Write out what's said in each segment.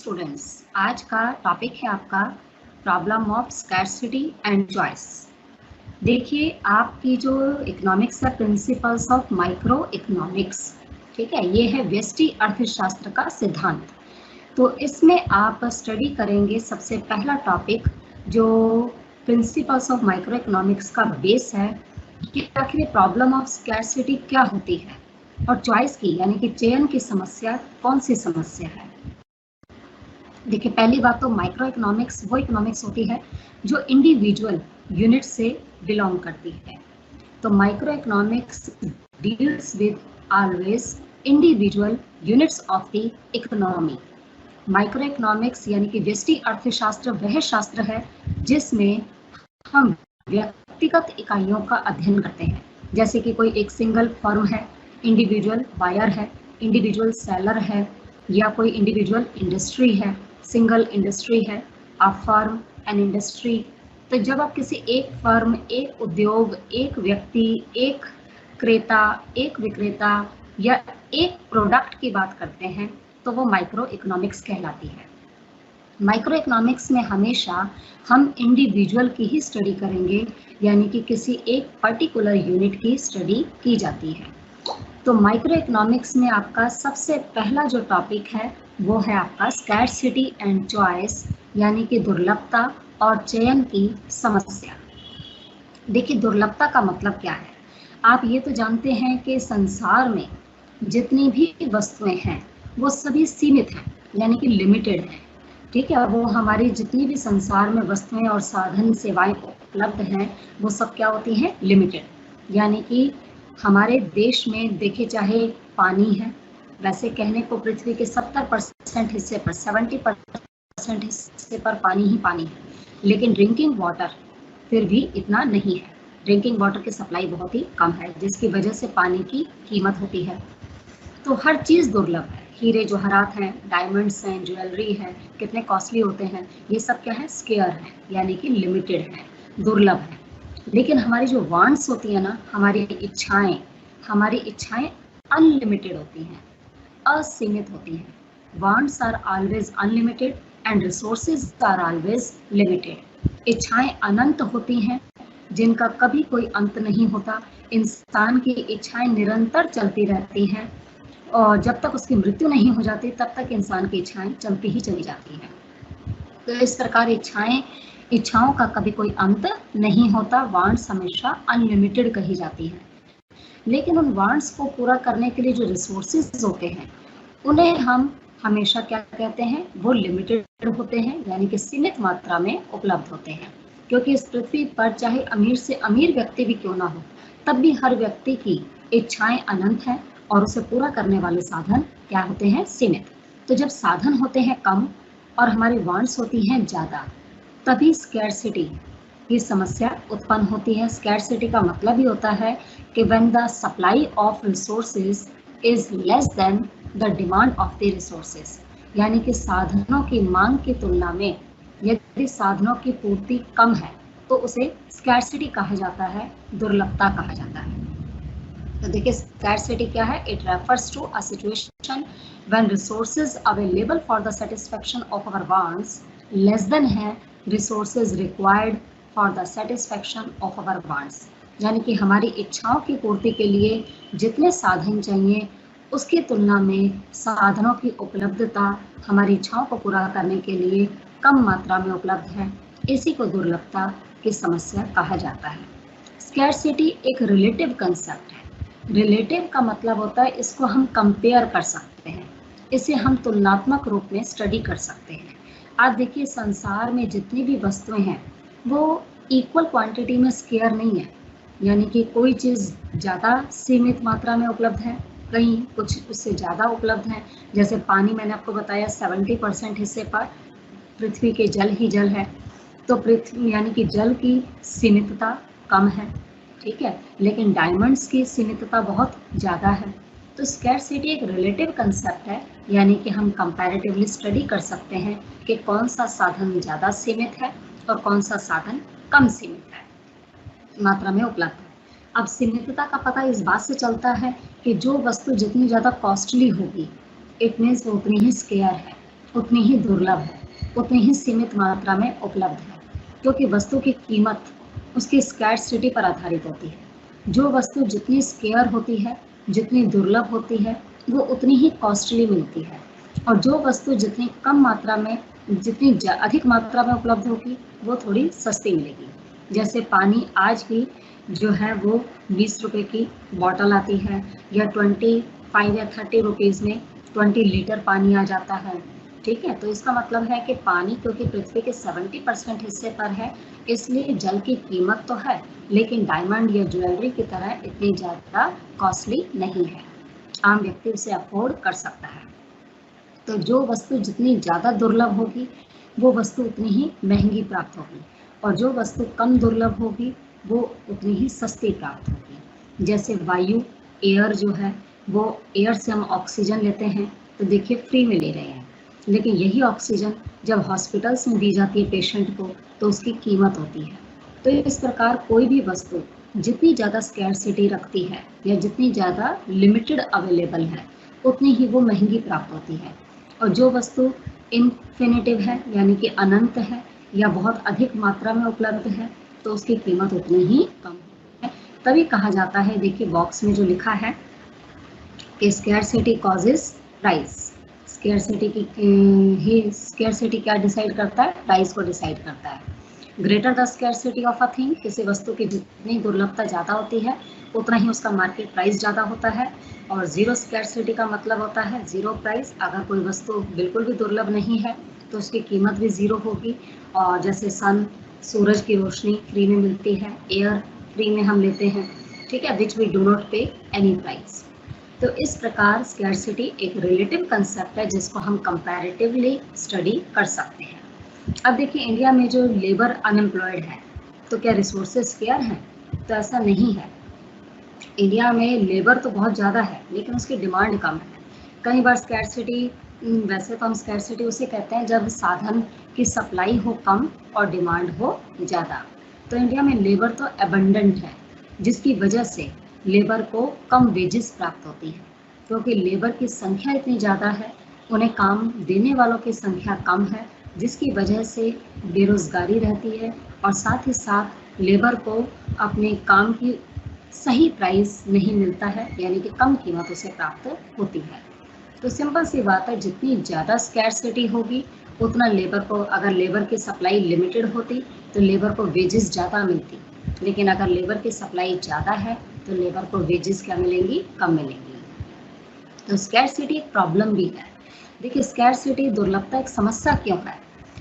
Students, आज का topic है आपका problem of scarcity and choice. देखिए, आपकी जो इकोनॉमिक्स है, प्रिंसिपल्स ऑफ माइक्रो इकोनॉमिक्स, ठीक है, ये है व्यष्टि अर्थशास्त्र का सिद्धांत। तो इसमें आप स्टडी करेंगे सबसे पहला टॉपिक जो प्रिंसिपल्स ऑफ माइक्रो इकोनॉमिक्स का बेस है कि आखिर प्रॉब्लम ऑफ स्कैर्सिटी क्या होती है और चॉइस की यानी कि चयन की समस्या कौन सी समस्या है। देखिए, पहली बात तो माइक्रो इकोनॉमिक्स वो इकोनॉमिक्स होती है जो इंडिविजुअल यूनिट से बिलोंग करती है। तो micro economics deals with always individual units of the economy. Micro economics यानी कि व्यष्टि अर्थशास्त्र वह शास्त्र है जिसमें हम व्यक्तिगत इकाइयों का अध्ययन करते हैं, जैसे कि कोई एक सिंगल फर्म है, इंडिविजुअल बायर है, इंडिविजुअल सेलर है, या कोई इंडिविजुअल इंडस्ट्री है, सिंगल इंडस्ट्री है, अ फर्म एन इंडस्ट्री। तो जब आप किसी एक फर्म, एक उद्योग, एक व्यक्ति, एक क्रेता, एक विक्रेता या एक प्रोडक्ट की बात करते हैं तो वो माइक्रो इकोनॉमिक्स कहलाती है। माइक्रो इकोनॉमिक्स में हमेशा हम इंडिविजुअल की ही स्टडी करेंगे, यानी कि किसी एक पर्टिकुलर यूनिट की स्टडी की जाती है। तो माइक्रो इकोनॉमिक्स में आपका सबसे पहला जो टॉपिक है वो है आपका स्कैर्सिटी एंड चॉइस, यानी कि दुर्लभता और चयन की समस्या। देखिए, दुर्लभता का मतलब क्या है? आप ये तो जानते हैं कि संसार में जितनी भी वस्तुएं हैं वो सभी सीमित हैं, यानी कि लिमिटेड हैं, ठीक है। वो हमारी जितनी भी संसार में वस्तुएं और साधन सेवाएं उपलब्ध हैं वो सब क्या होती हैं? लिमिटेड। यानी कि हमारे देश में देखिए, चाहे पानी है, वैसे कहने को पृथ्वी के 70% हिस्से पर, 70% हिस्से पर पानी ही पानी है, लेकिन ड्रिंकिंग वाटर फिर भी इतना नहीं है। ड्रिंकिंग वाटर की सप्लाई बहुत ही कम है, जिसकी वजह से पानी की कीमत होती है। तो हर चीज़ दुर्लभ है। हीरे जवाहरात हैं, डायमंड्स हैं, ज्वेलरी है, कितने कॉस्टली होते हैं, ये सब क्या है? स्केयर है, यानी कि लिमिटेड है, दुर्लभ है। लेकिन हमारी जो वांट्स होती है ना, हमारी इच्छाएं अनलिमिटेड होती हैं, असीमित होती हैं। Wants are always unlimited and resources are always limited. इच्छाएं अनंत होती हैं जिनका कभी कोई अंत नहीं होता। इंसान की इच्छाएं निरंतर चलती रहती हैं और जब तक उसकी मृत्यु नहीं हो जाती तब तक इंसान की इच्छाएं चलती ही चली जाती हैं। तो इस प्रकार इच्छाओं का कभी कोई अंत नहीं होता। वांट्स हमेशा अनलिमिटेड कही जाती है। लेकिन उन वांट्स को पूरा करने के लिए जो रिसोर्सेज होते हैं उन्हें हम हमेशा क्या कहते हैं? वो लिमिटेड होते हैं, यानी कि सीमित मात्रा में उपलब्ध होते हैं। क्योंकि इस पृथ्वी पर चाहे अमीर से अमीर व्यक्ति भी क्यों ना हो, तब भी हर व्यक्ति की इच्छाएं अनंत हैं और उसे पूरा करने वाले साधन क्या होते हैं? सीमित। तो जब साधन होते हैं कम और हमारी वांट्स होती हैं ज़्यादा, तभी स्कैर्सिटी की समस्या उत्पन्न होती है। स्कैर्सिटी का मतलब ही होता है कि when the supply of resources is less than the demand of the resources, यानी कि साधनों की मांग की तुलना में यदि साधनों की पूर्ति कम है तो उसे स्कैर्सिटी कहा जाता है, दुर्लभता कहा जाता है। तो देखिए, स्कैर्सिटी क्या है? It refers to a situation when resources available for the satisfaction of our wants less than है resources required for the satisfaction of our wants, यानी कि हमारी इच्छाओं की पूर्ति के लिए जितने साधन चाहिए उसकी तुलना में साधनों की उपलब्धता हमारी इच्छाओं को पूरा करने के लिए कम मात्रा में उपलब्ध है। इसी को दुर्लभता की समस्या कहा जाता है। स्कैर्सिटी एक रिलेटिव कंसेप्ट है। रिलेटिव का मतलब होता है इसको हम कंपेयर कर सकते हैं, इसे हम तुलनात्मक रूप में स्टडी कर सकते हैं। आज देखिए, संसार में जितनी भी वस्तुएं हैं वो इक्वल क्वांटिटी में स्केयर नहीं है, यानी कि कोई चीज़ ज़्यादा सीमित मात्रा में उपलब्ध है, कहीं कुछ उससे ज़्यादा उपलब्ध है। जैसे पानी, मैंने आपको बताया 70% हिस्से पर पृथ्वी के जल ही जल है, तो पृथ्वी यानी कि जल की सीमितता कम है, ठीक है, लेकिन डायमंड्स की सीमितता बहुत ज़्यादा है। तो स्कैर्सिटी एक रिलेटिव कंसेप्ट है, यानी कि हम कंपैरेटिवली स्टडी कर सकते हैं कि कौन सा साधन ज़्यादा सीमित है और कौन सा साधन कम सीमित है, मात्रा में उपलब्ध है। अब सीमितता का पता इस बात से चलता है कि जो वस्तु जितनी ज़्यादा कॉस्टली होगी इट मीन्स वो उतनी ही स्केयर है। उतनी ही दुर्लभ है, उतनी ही सीमित मात्रा में उपलब्ध है, क्योंकि वस्तु की कीमत उसकी स्कैर्सिटी पर आधारित होती है। जो वस्तु जितनी स्केयर होती है, जितनी दुर्लभ होती है, वो उतनी ही कॉस्टली मिलती है, और जो वस्तु जितनी कम मात्रा में, जितनी अधिक मात्रा में उपलब्ध होगी, वो थोड़ी सस्ती मिलेगी। जैसे पानी आज भी जो है वो 20 रुपए की बॉटल आती है, या 25 या 30 रुपीज़ में 20 लीटर पानी आ जाता है। ठीक है, तो इसका मतलब है कि पानी क्योंकि पृथ्वी के 70% हिस्से पर है, इसलिए जल की कीमत तो है, लेकिन डायमंड या ज्वेलरी की तरह इतनी ज़्यादा कॉस्टली नहीं है। आम व्यक्ति उसे अफोर्ड कर सकता है। तो जो वस्तु जितनी ज़्यादा दुर्लभ होगी, वो वस्तु उतनी ही महंगी प्राप्त होगी, और जो वस्तु कम दुर्लभ होगी, वो उतनी ही सस्ती प्राप्त होगी। जैसे वायु, एयर जो है, वो एयर से हम ऑक्सीजन लेते हैं, तो देखिए फ्री में ले रहे हैं, लेकिन यही ऑक्सीजन जब हॉस्पिटल्स में दी जाती है पेशेंट को, तो उसकी कीमत होती है। तो इस प्रकार कोई भी वस्तु जितनी ज़्यादा स्कैर्सिटी रखती है, या जितनी ज़्यादा लिमिटेड अवेलेबल है, उतनी ही वो महंगी प्राप्त होती है। और जो वस्तु इन्फिनिटिव है, यानी कि अनंत है, या बहुत अधिक मात्रा में उपलब्ध है, तो उसकी कीमत उतनी ही कम है। तभी कहा जाता है, देखिए बॉक्स में जो लिखा है कि स्कैर्सिटी कॉजेज प्राइस। स्कैर्सिटी क्या डिसाइड करता है? प्राइस को डिसाइड करता है। Greater the scarcity of a thing, किसी वस्तु की जितनी दुर्लभता ज़्यादा होती है, उतना ही उसका मार्केट प्राइस ज़्यादा होता है। और जीरो स्कैर्सिटी का मतलब होता है जीरो प्राइस। अगर कोई वस्तु बिल्कुल भी दुर्लभ नहीं है, तो उसकी कीमत भी ज़ीरो होगी। और जैसे सन, सूरज की रोशनी फ्री में मिलती है, एयर फ्री में हम लेते हैं, ठीक है, विच वी डू नॉट पे एनी प्राइस। तो इस प्रकार स्कैर्सिटी एक रिलेटिव कंसेप्ट है, जिसको हम कंपैरेटिवली स्टडी कर सकते हैं। अब देखिए, इंडिया में जो लेबर अनएम्प्लॉयड है, तो क्या रिसोर्सेज स्केयर हैं? तो ऐसा नहीं है। इंडिया में लेबर तो बहुत ज़्यादा है, लेकिन उसकी डिमांड कम है। कई बार स्कैर्सिटी, वैसे तो हम स्कैर्सिटी उसे कहते हैं जब साधन की सप्लाई हो कम और डिमांड हो ज़्यादा। तो इंडिया में लेबर तो एबंडेंट है, जिसकी वजह से लेबर को कम वेजेस प्राप्त होती है, क्योंकि लेबर की संख्या इतनी ज़्यादा है, उन्हें काम देने वालों की संख्या कम है, जिसकी वजह से बेरोज़गारी रहती है, और साथ ही साथ लेबर को अपने काम की सही प्राइस नहीं मिलता है, यानी कि कम कीमत उसे प्राप्त होती है। तो सिंपल सी बात है, जितनी ज़्यादा स्कैर्सिटी होगी, उतना लेबर को, अगर लेबर की सप्लाई लिमिटेड होती, तो लेबर को वेजेस ज़्यादा मिलती, लेकिन अगर लेबर की सप्लाई ज़्यादा है, तो लेबर को वेजेस क्या मिलेंगी? कम मिलेंगी। तो स्कैर्सिटी एक प्रॉब्लम भी है। देखिए, स्कैर्सिटी, दुर्लभता एक समस्या क्यों है?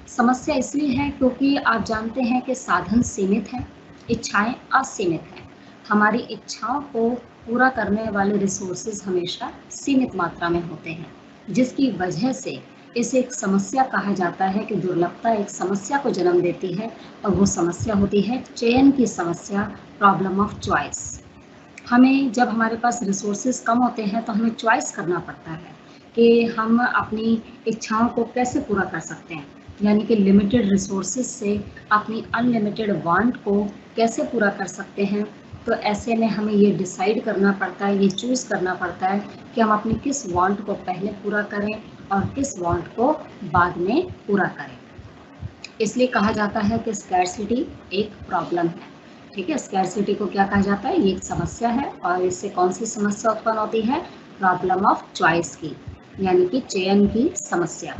समस्या इसलिए है क्योंकि आप जानते हैं कि साधन सीमित हैं, इच्छाएं असीमित हैं। हमारी इच्छाओं को पूरा करने वाले रिसोर्सेज हमेशा सीमित मात्रा में होते हैं, जिसकी वजह से इसे एक समस्या कहा जाता है कि दुर्लभता एक समस्या को जन्म देती है, और वो समस्या होती है चयन की समस्या, प्रॉब्लम ऑफ चॉइस। हमें जब हमारे पास रिसोर्सेज कम होते हैं, तो हमें चॉइस करना पड़ता है कि हम अपनी इच्छाओं को कैसे पूरा कर सकते हैं, यानी कि लिमिटेड रिसोर्सेज से अपनी अनलिमिटेड वांट को कैसे पूरा कर सकते हैं। तो ऐसे में हमें ये डिसाइड करना पड़ता है, ये चूज़ करना पड़ता है कि हम अपनी किस वांट को पहले पूरा करें और किस वांट को बाद में पूरा करें। इसलिए कहा जाता है कि स्कैर्सिटी एक प्रॉब्लम है। ठीक है, स्कैर्सिटी को क्या कहा जाता है? ये एक समस्या है, और इससे कौन सी समस्या उत्पन्न होती है? प्रॉब्लम ऑफ चॉइस की, यानी कि चयन की समस्या।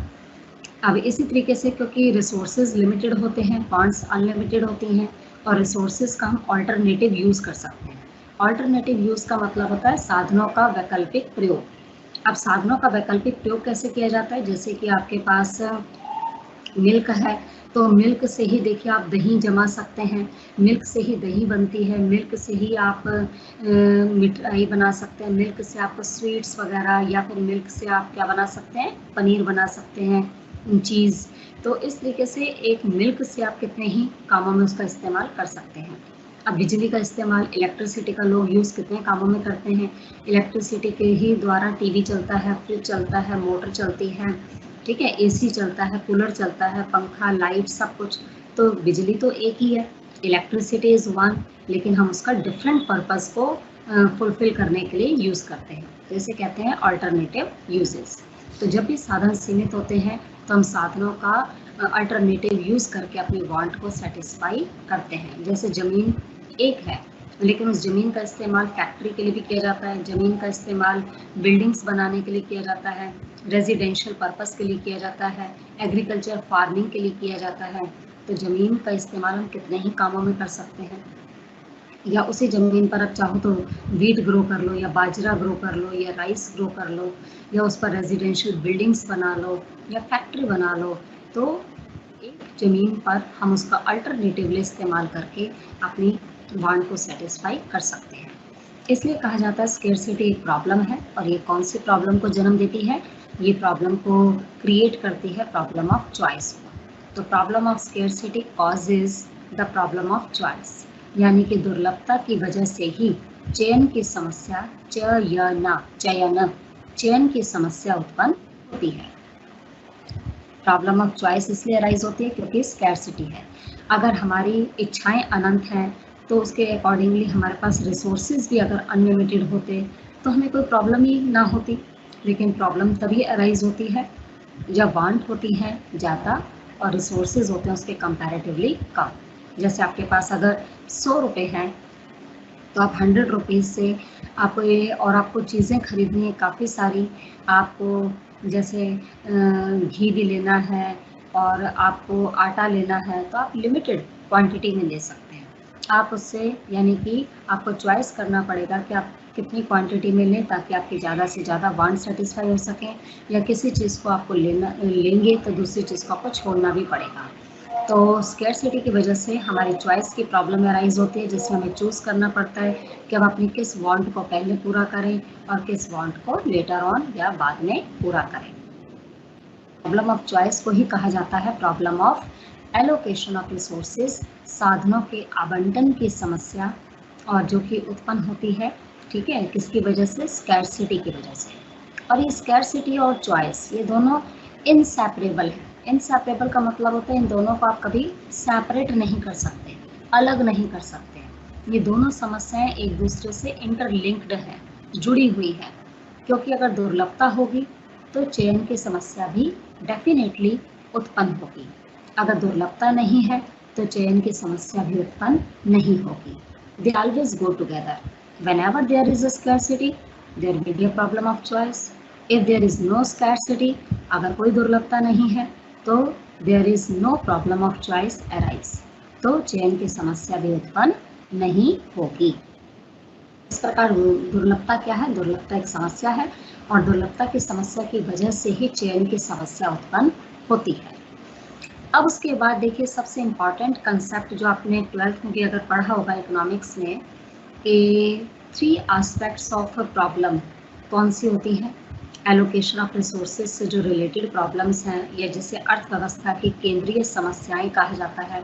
अब इसी तरीके से, क्योंकि रिसोर्सेज लिमिटेड होते हैं, फंड्स अनलिमिटेड होती हैं, और रिसोर्सेज का हम ऑल्टरनेटिव यूज़ कर सकते हैं। ऑल्टरनेटिव यूज़ का मतलब होता है साधनों का वैकल्पिक प्रयोग। अब साधनों का वैकल्पिक प्रयोग कैसे किया जाता है? जैसे कि आपके पास मिल्क है, तो मिल्क से ही देखिए आप दही जमा सकते हैं, मिल्क से ही दही बनती है, मिल्क से ही आप मिठाई बना सकते हैं, मिल्क से आप स्वीट्स वगैरह, या फिर मिल्क से आप क्या बना सकते हैं? पनीर बना सकते हैं, चीज़। तो इस तरीके से एक मिल्क से आप कितने ही कामों में उसका इस्तेमाल कर सकते हैं। अब बिजली का इस्तेमाल, इलेक्ट्रिसिटी का लोग यूज़ कितने कामों में करते हैं? इलेक्ट्रिसिटी के ही द्वारा टीवी चलता है, फ्रिज चलता है, मोटर चलती है, ठीक है, एसी चलता है, कूलर चलता है, पंखा, लाइट, सब कुछ। तो बिजली तो एक ही है, इलेक्ट्रिसिटी इज़ वन, लेकिन हम उसका डिफरेंट पर्पज़ को फुलफिल करने के लिए यूज़ करते हैं, जैसे कहते हैं अल्टरनेटिव यूजेस। तो जब भी साधन सीमित होते हैं, तो हम साधनों का अल्टरनेटिव यूज़ करके अपने वांट को सेटिस्फाई करते हैं। जैसे ज़मीन एक है, लेकिन उस ज़मीन का इस्तेमाल फैक्ट्री के लिए भी किया जाता है, ज़मीन का इस्तेमाल बिल्डिंग्स बनाने के लिए किया जाता है, रेजिडेंशियल पर्पस के लिए किया जाता है, एग्रीकल्चर फार्मिंग के लिए किया जाता है। तो ज़मीन का इस्तेमाल हम कितने ही कामों में कर सकते हैं। या उसी ज़मीन पर आप चाहो तो वीट ग्रो कर लो, या बाजरा ग्रो कर लो, या राइस ग्रो कर लो, या उस पर रेजिडेंशियल बिल्डिंग्स बना लो, या फैक्ट्री बना लो। तो एक ज़मीन पर हम उसका अल्टरनेटिवली इस्तेमाल करके अपनी वांट को सेटिस्फाई कर सकते हैं। इसलिए कहा जाता है स्केर्सिटी एक प्रॉब्लम है। और ये कौन सी प्रॉब्लम को जन्म देती है? ये प्रॉब्लम को क्रिएट करती है प्रॉब्लम ऑफ चॉइस को। तो problem of scarcity causes the problem of choice, यानी कि दुर्लभता की वजह से ही चयन की समस्या, चयन की समस्या उत्पन्न होती है। प्रॉब्लम ऑफ चॉइस इसलिए अराइज होती है क्योंकि स्कैर्सिटी है। अगर हमारी इच्छाएं अनंत हैं तो उसके अकॉर्डिंगली हमारे पास रिसोर्सेज भी अगर अनलिमिटेड होते तो हमें कोई प्रॉब्लम ही ना होती। लेकिन प्रॉब्लम तभी अराइज होती है जब वांट होती है ज़्यादा और रिसोर्सेज होते हैं उसके कंपैरेटिवली कम। जैसे आपके पास अगर 100 रुपये हैं तो आप 100 रुपीज़ से आपको ये, और आपको चीज़ें खरीदनी है काफ़ी सारी, आपको जैसे घी भी लेना है और आपको आटा लेना है, तो आप लिमिटेड क्वांटिटी में ले सकते हैं। आप उससे, यानी कि आपको चॉइस करना पड़ेगा कि आप कितनी क्वांटिटी में लें ताकि आपकी ज़्यादा से ज़्यादा वांट सेटिस्फाई हो सकें, या किसी चीज़ को आपको लेंगे तो दूसरी चीज़ को आपको छोड़ना भी पड़ेगा। तो स्केर्सिटी की वजह से हमारी चॉइस की प्रॉब्लम अराइज होती है, जिसमें हमें चूज़ करना पड़ता है कि हम अपनी किस वांट को पहले पूरा करें और किस वांट को लेटर ऑन या बाद में पूरा करें। प्रॉब्लम ऑफ चॉइस को ही कहा जाता है problem of allocation of resources, साधनों के आवंटन की समस्या, और जो कि उत्पन्न होती है, ठीक है, किसकी वजह से? स्कैर्सिटी की वजह से। और ये स्कैर्सिटी और चॉइस ये दोनों इनसेपरेबल है। इनसेपरेबल का मतलब होता है इन दोनों को आप कभी सेपरेट नहीं कर सकते, अलग नहीं कर सकते। ये दोनों समस्याएं एक दूसरे से इंटरलिंक्ड है, जुड़ी हुई है। क्योंकि अगर दुर्लभता होगी तो चयन की समस्या भी डेफिनेटली उत्पन्न होगी। अगर दुर्लभता नहीं है तो चयन की समस्या भी उत्पन्न नहीं होगी। They always go together. Whenever there is a scarcity, there will be a problem of choice. If there is no scarcity, अगर कोई दुर्लभता नहीं है तो there is no problem of choice arise. तो चयन की समस्या भी उत्पन्न नहीं होगी। इस प्रकार दुर्लभता क्या है? दुर्लभता एक समस्या है और दुर्लभता की समस्या की वजह से ही चयन की समस्या उत्पन्न होती है। अब उसके बाद देखिए सबसे इम्पॉर्टेंट कंसेप्ट जो आपने 12th में भी अगर पढ़ा होगा इकोनॉमिक्स में, कि 3 एस्पेक्ट्स ऑफ प्रॉब्लम कौन सी होती हैं? एलोकेशन ऑफ रिसोर्सेज से जो रिलेटेड प्रॉब्लम्स हैं, या जिसे अर्थव्यवस्था की केंद्रीय समस्याएं कहा जाता है,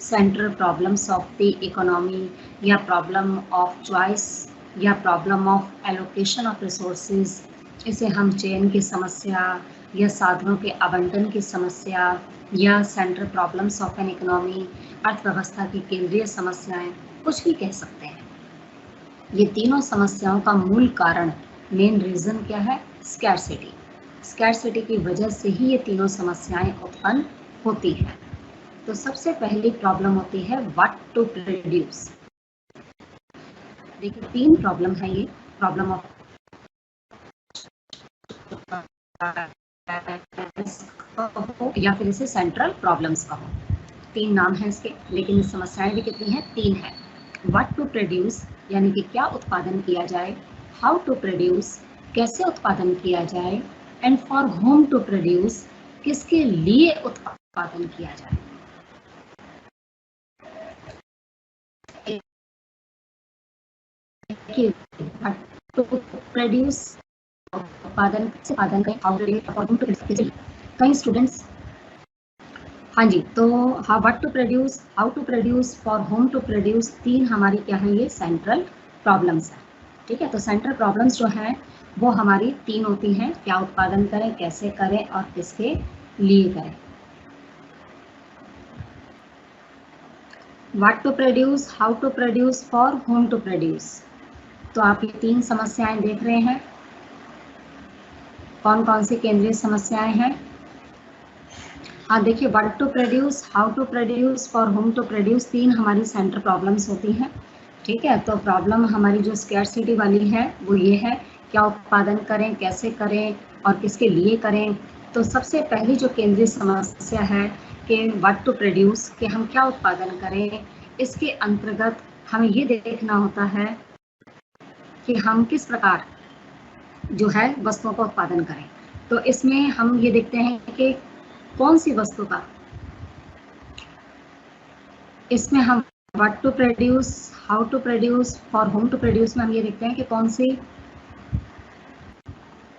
central problems of the economy, या प्रॉब्लम ऑफ चॉइस, या problem of allocation of resources, इसे हम चयन की समस्या या साधनों के आवंटन की समस्या, या central problems of an economy, अर्थव्यवस्था की केंद्रीय समस्याएं, कुछ भी कह सकते हैं। ये तीनों समस्याओं का मूल कारण, मेन रीजन क्या है? स्कैर्सिटी। स्कैर्सिटी की वजह से ही ये तीनों समस्याएं उत्पन्न होती हैं। तो सबसे पहली प्रॉब्लम होती है व्हाट टू प्रोड्यूस। देखिए 3 प्रॉब्लम है ये, प्रॉब्लम ऑफ या फिर इसे सेंट्रल प्रॉब्लम्स कहो। 3 नाम है इसके, लेकिन समस्याएं भी कितनी हैं? 3 है। व्हाट टू प्रोड्यूस यानी कि क्या उत्पादन किया जाए, हाउ टू प्रोड्यूस कैसे उत्पादन किया जाए, and for whom to produce किसके लिए उत्पादन किया जाए। टू प्रोड्यूस उत्पादन करें, कई स्टूडेंट्स, हाँ जी, तो हाँ, what to produce, how to produce, for whom to produce, 3 हमारी क्या है? ये सेंट्रल प्रॉब्लम्स है। ठीक है, तो सेंट्रल प्रॉब्लम्स जो हैं वो हमारी 3 होती हैं, क्या उत्पादन करें, कैसे करें और किसके लिए करें। What to produce, how to produce, for whom to produce. तो आप ये 3 समस्याएं देख रहे हैं। कौन कौन सी केंद्रीय समस्याएं हैं? हाँ देखिए, what to produce, how to produce, for whom to produce, 3 हमारी सेंटर प्रॉब्लम्स होती हैं। ठीक है, तो प्रॉब्लम हमारी जो स्कैरसिटी वाली है वो ये है, क्या उत्पादन करें, कैसे करें और किसके लिए करें। तो सबसे पहली जो केंद्रीय समस्या है कि व्हाट टू प्रोड्यूस, कि हम क्या उत्पादन करें, इसके अंतर्गत हमें ये देखना होता है कि हम किस प्रकार जो है वस्तुओं का उत्पादन करें। तो इसमें हम ये देखते हैं कि कौन सी वस्तु का, इसमें हम what to produce, how to produce, for whom to produce में हम ये देखते हैं कि कौन सी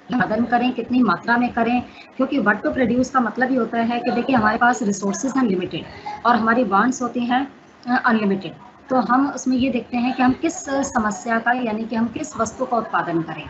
उत्पादन करें, कितनी मात्रा में करें। क्योंकि व्हाट टू प्रोड्यूस का मतलब ही होता है कि देखिए हमारे पास रिसोर्सेज हैं लिमिटेड और हमारी वांट्स होती हैं अनलिमिटेड। तो हम उसमें ये देखते हैं कि हम किस समस्या का, यानी कि हम किस वस्तु का उत्पादन करें।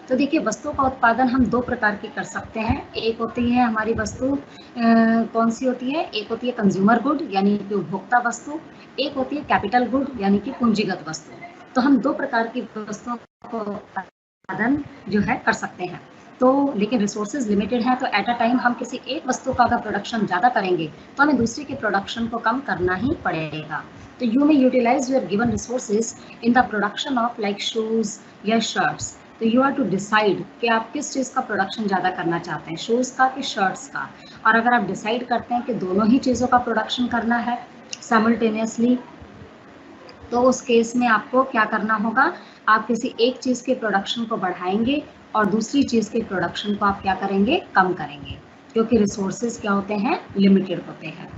तो देखिए, वस्तु का उत्पादन हम 2 प्रकार की कर सकते हैं। एक होती है हमारी वस्तु कौन सी होती है, एक होती है कंज्यूमर गुड यानी कि उपभोक्ता वस्तु, एक होती है कैपिटल गुड यानी कि पूंजीगत वस्तु। तो हम 2 प्रकार की वस्तुओं को उत्पादन जो है कर सकते हैं। तो लेकिन रिसोर्सेज लिमिटेड है, तो एट अ टाइम हम किसी एक वस्तु का अगर प्रोडक्शन ज़्यादा करेंगे तो हमें दूसरे के प्रोडक्शन को कम करना ही पड़ेगा। तो you may utilise your given resources in the production of like shoes या शर्ट्स। तो यू आर टू डिसाइड कि आप किस चीज़ का प्रोडक्शन ज़्यादा करना चाहते हैं, शूज़ का कि शर्ट्स का। और अगर आप डिसाइड करते हैं कि दोनों ही चीज़ों का प्रोडक्शन करना है साइमल्टेनियसली, तो उस केस में आपको क्या करना होगा, आप किसी एक चीज़ के प्रोडक्शन को बढ़ाएंगे और दूसरी चीज़ के प्रोडक्शन को आप क्या करेंगे, कम करेंगे, क्योंकि रिसोर्सेज क्या होते हैं, लिमिटेड होते हैं।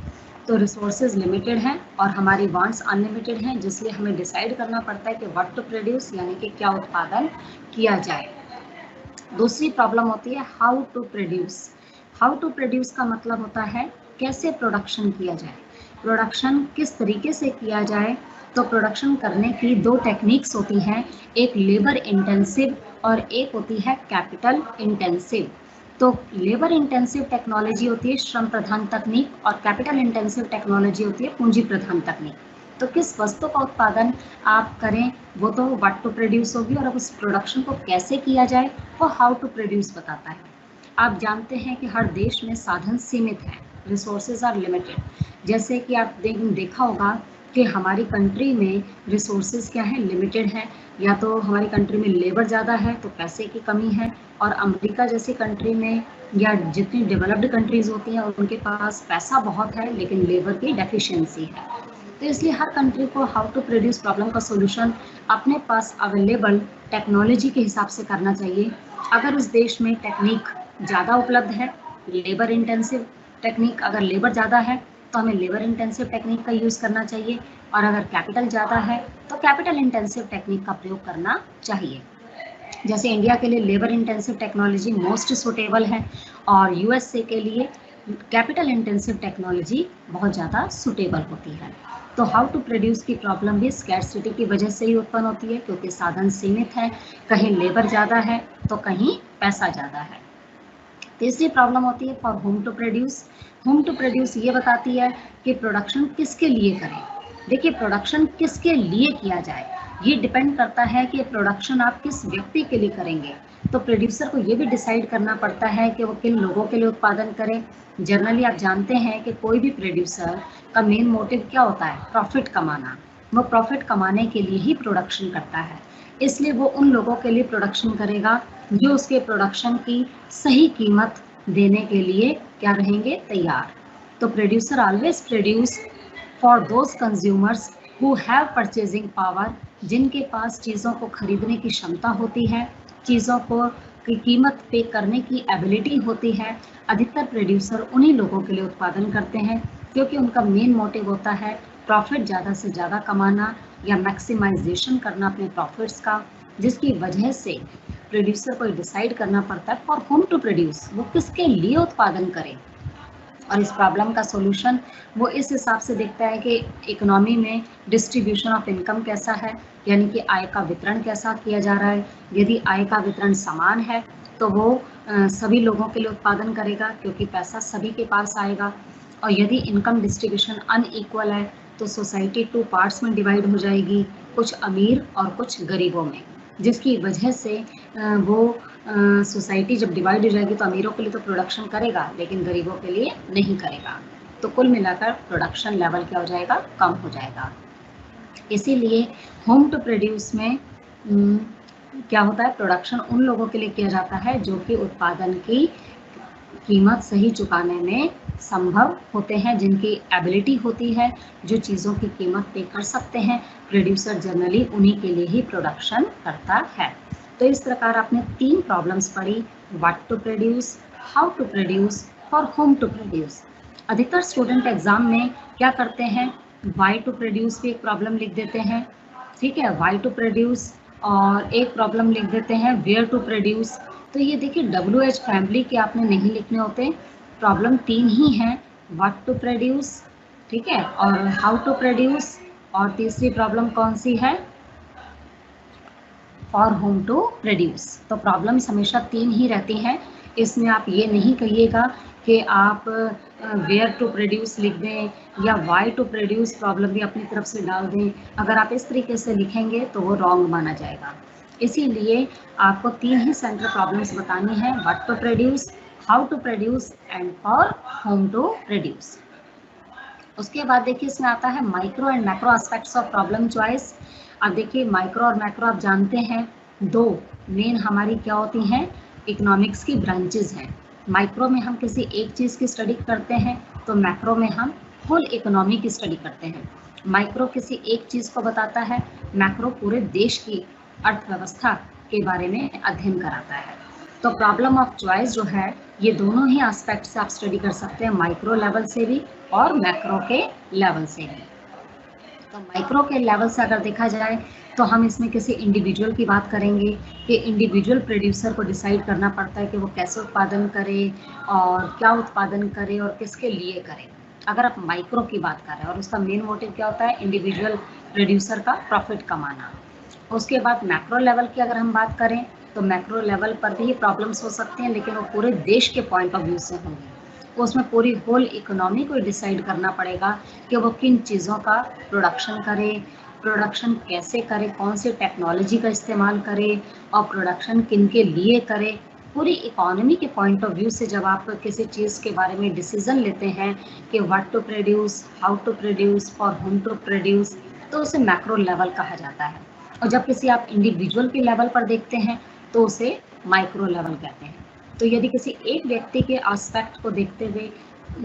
तो रिसोर्सेज लिमिटेड हैं और हमारी वांट्स अनलिमिटेड हैं, जिसलिए हमें डिसाइड करना पड़ता है कि व्हाट टू प्रोड्यूस, यानी कि क्या उत्पादन किया जाए। दूसरी प्रॉब्लम होती है how to produce. How to produce का मतलब होता है कैसे प्रोडक्शन किया जाए, प्रोडक्शन किस तरीके से किया जाए। तो प्रोडक्शन करने की 2 टेक्निक्स होती हैं, एक लेबर इंटेंसिव और एक होती है कैपिटल इंटेंसिव। तो लेबर इंटेंसिव टेक्नोलॉजी होती है श्रम प्रधान तकनीक और कैपिटल इंटेंसिव टेक्नोलॉजी होती है पूंजी प्रधान तकनीक। तो किस वस्तु का उत्पादन आप करें वो तो व्हाट टू प्रोड्यूस होगी, और अब उस प्रोडक्शन को कैसे किया जाए वो हाउ टू प्रोड्यूस बताता है। आप जानते हैं कि हर देश में साधन सीमित हैं, रिसोर्सेज आर लिमिटेड। जैसे कि आप देखा होगा कि हमारी कंट्री में रिसोर्सेज क्या है, लिमिटेड है। या तो हमारी कंट्री में लेबर ज़्यादा है तो पैसे की कमी है, और अमेरिका जैसी कंट्री में या जितनी डेवलप्ड कंट्रीज़ होती हैं उनके पास पैसा बहुत है लेकिन लेबर की डेफिशिएंसी है। तो इसलिए हर कंट्री को हाउ टू प्रोड्यूस प्रॉब्लम का सोल्यूशन अपने पास अवेलेबल टेक्नोलॉजी के हिसाब से करना चाहिए। अगर उस देश में टेक्निक ज़्यादा उपलब्ध है, लेबर इंटेंसिव टेक्निक, अगर लेबर ज़्यादा है तो हमें लेबर इंटेंसिव टेक्निक का यूज़ करना चाहिए, और अगर कैपिटल ज़्यादा है तो कैपिटल इंटेंसिव टेक्निक का प्रयोग करना चाहिए। जैसे इंडिया के लिए labour intensive technology most suitable है और यूएसए के लिए कैपिटल इंटेंसिव टेक्नोलॉजी बहुत ज़्यादा सुटेबल होती है। तो हाउ टू प्रोड्यूस की प्रॉब्लम भी स्कैरसिटी की वजह से ही उत्पन्न होती है, क्योंकि साधन सीमित है, कहीं लेबर ज़्यादा है तो कहीं पैसा ज़्यादा है। तीसरी प्रॉब्लम होती है for whom to produce. Whom to produce ये बताती है कि प्रोडक्शन किसके लिए करें। देखिए, प्रोडक्शन किसके लिए किया जाए ये डिपेंड करता है कि प्रोडक्शन आप किस व्यक्ति के लिए करेंगे। तो प्रोड्यूसर को ये भी डिसाइड करना पड़ता है कि वो किन लोगों के लिए उत्पादन करें। जनरली आप जानते हैं कि कोई भी प्रोड्यूसर का मेन मोटिव क्या होता है, प्रॉफिट कमाना। वो प्रॉफिट कमाने के लिए ही प्रोडक्शन करता है, इसलिए वो उन लोगों के लिए प्रोडक्शन करेगा जो उसके प्रोडक्शन की सही कीमत देने के लिए क्या रहेंगे, तैयार। तो producer always produce for those consumers who have purchasing power, जिनके पास चीज़ों को खरीदने की क्षमता होती है, चीज़ों को की कीमत पे करने की एबिलिटी होती है। अधिकतर प्रोड्यूसर उन्हीं लोगों के लिए उत्पादन करते हैं, क्योंकि उनका मेन मोटिव होता है प्रॉफिट ज़्यादा से ज़्यादा कमाना या मैक्सिमाइजेशन करना अपने प्रॉफिट्स का, जिसकी वजह से प्रोड्यूसर को डिसाइड करना पड़ता है फॉर होम टू प्रोड्यूस, वो किसके लिए उत्पादन करें। और इस प्रॉब्लम का सॉल्यूशन वो इस हिसाब से देखता है कि इकोनॉमी में डिस्ट्रीब्यूशन ऑफ इनकम कैसा है, यानी कि आय का वितरण कैसा किया जा रहा है। यदि आय का वितरण समान है तो वो सभी लोगों के लिए उत्पादन करेगा, क्योंकि पैसा सभी के पास आएगा। और यदि इनकम डिस्ट्रीब्यूशन अनइक्वल है तो सोसाइटी 2 पार्ट्स में डिवाइड हो जाएगी, कुछ अमीर और कुछ गरीबों में, जिसकी वजह से वो सोसाइटी जब डिवाइड हो जाएगी तो अमीरों के लिए तो प्रोडक्शन करेगा लेकिन गरीबों के लिए नहीं करेगा, तो कुल मिलाकर प्रोडक्शन लेवल क्या हो जाएगा, कम हो जाएगा। इसीलिए होम टू प्रोड्यूस में क्या होता है, प्रोडक्शन उन लोगों के लिए किया जाता है जो कि उत्पादन की कीमत सही चुकाने में संभव होते हैं, जिनकी एबिलिटी होती है, जो चीज़ों की कीमत पे कर सकते हैं। प्रोड्यूसर जनरली उन्हीं के लिए ही प्रोडक्शन करता है। तो इस प्रकार आपने 3 प्रॉब्लम्स पढ़ी, what to produce, how to produce और होम टू प्रोड्यूस। अधिकतर स्टूडेंट एग्जाम में क्या करते हैं, वाई टू प्रोड्यूस भी एक प्रॉब्लम लिख देते हैं, ठीक है, वाई टू प्रोड्यूस, और एक प्रॉब्लम लिख देते हैं वेयर टू प्रोड्यूस। तो ये देखिए WH फैमिली के आपने नहीं लिखने होते, प्रॉब्लम 3 ही हैं, व्हाट टू प्रोड्यूस, ठीक है, और हाउ टू प्रोड्यूस, और तीसरी प्रॉब्लम कौन सी है, फॉर होम टू प्रोड्यूस। तो प्रॉब्लम्स हमेशा 3 ही रहती हैं। इसमें आप ये नहीं कहिएगा कि आप वेयर टू प्रोड्यूस लिख दें या वाई टू प्रोड्यूस प्रॉब्लम भी अपनी तरफ से डाल दें। अगर आप इस तरीके से लिखेंगे तो वो रॉन्ग माना जाएगा। इसीलिए आपको 3 ही सेंट्रल प्रॉब्लम्स बतानी है, what to produce, how to produce and for whom to produce. उसके बाद देखिए इसमें आता है micro and macro aspects of problem choice. अब देखिए माइक्रो और मैक्रो आप जानते हैं, 2 मेन हमारी क्या होती हैं, इकोनॉमिक्स की ब्रांचेज हैं। माइक्रो में हम किसी एक चीज़ की स्टडी करते हैं, तो मैक्रो में हम फुल इकोनॉमी की स्टडी करते हैं। माइक्रो किसी एक चीज़ को बताता है, मैक्रो पूरे देश की अर्थव्यवस्था के बारे में अध्ययन कराता है। तो प्रॉब्लम ऑफ चॉइस जो है, ये दोनों ही एस्पेक्ट से आप स्टडी कर सकते हैं, माइक्रो लेवल से भी और मैक्रो के लेवल से भी। तो माइक्रो के लेवल से अगर देखा जाए तो हम इसमें किसी इंडिविजुअल की बात करेंगे कि इंडिविजुअल प्रोड्यूसर को डिसाइड करना पड़ता है कि वो कैसे उत्पादन करे और क्या उत्पादन करे और किसके लिए करे। अगर आप माइक्रो की बात कर रहे हैं और उसका मेन मोटिव क्या होता है, इंडिविजुअल प्रोड्यूसर का प्रॉफिट कमाना। उसके बाद मैक्रो लेवल की अगर हम बात करें तो मैक्रो लेवल पर भी प्रॉब्लम्स हो सकते हैं, लेकिन वो पूरे देश के पॉइंट ऑफ व्यू से होंगे। उसमें पूरी होल इकोनॉमी को डिसाइड करना पड़ेगा कि वो किन चीज़ों का प्रोडक्शन करे, प्रोडक्शन कैसे करे, कौन सी टेक्नोलॉजी का इस्तेमाल करे और प्रोडक्शन किन के लिए करे। पूरी इकोनॉमी के पॉइंट ऑफ व्यू से जब आप किसी चीज़ के बारे में डिसीजन लेते हैं कि what to produce, how to produce और होम टू प्रोड्यूस, तो उसे मैक्रो लेवल कहा जाता है। और जब किसी आप इंडिविजुअल के लेवल पर देखते हैं तो उसे माइक्रो लेवल कहते हैं। तो यदि किसी एक व्यक्ति के एस्पेक्ट को देखते हुए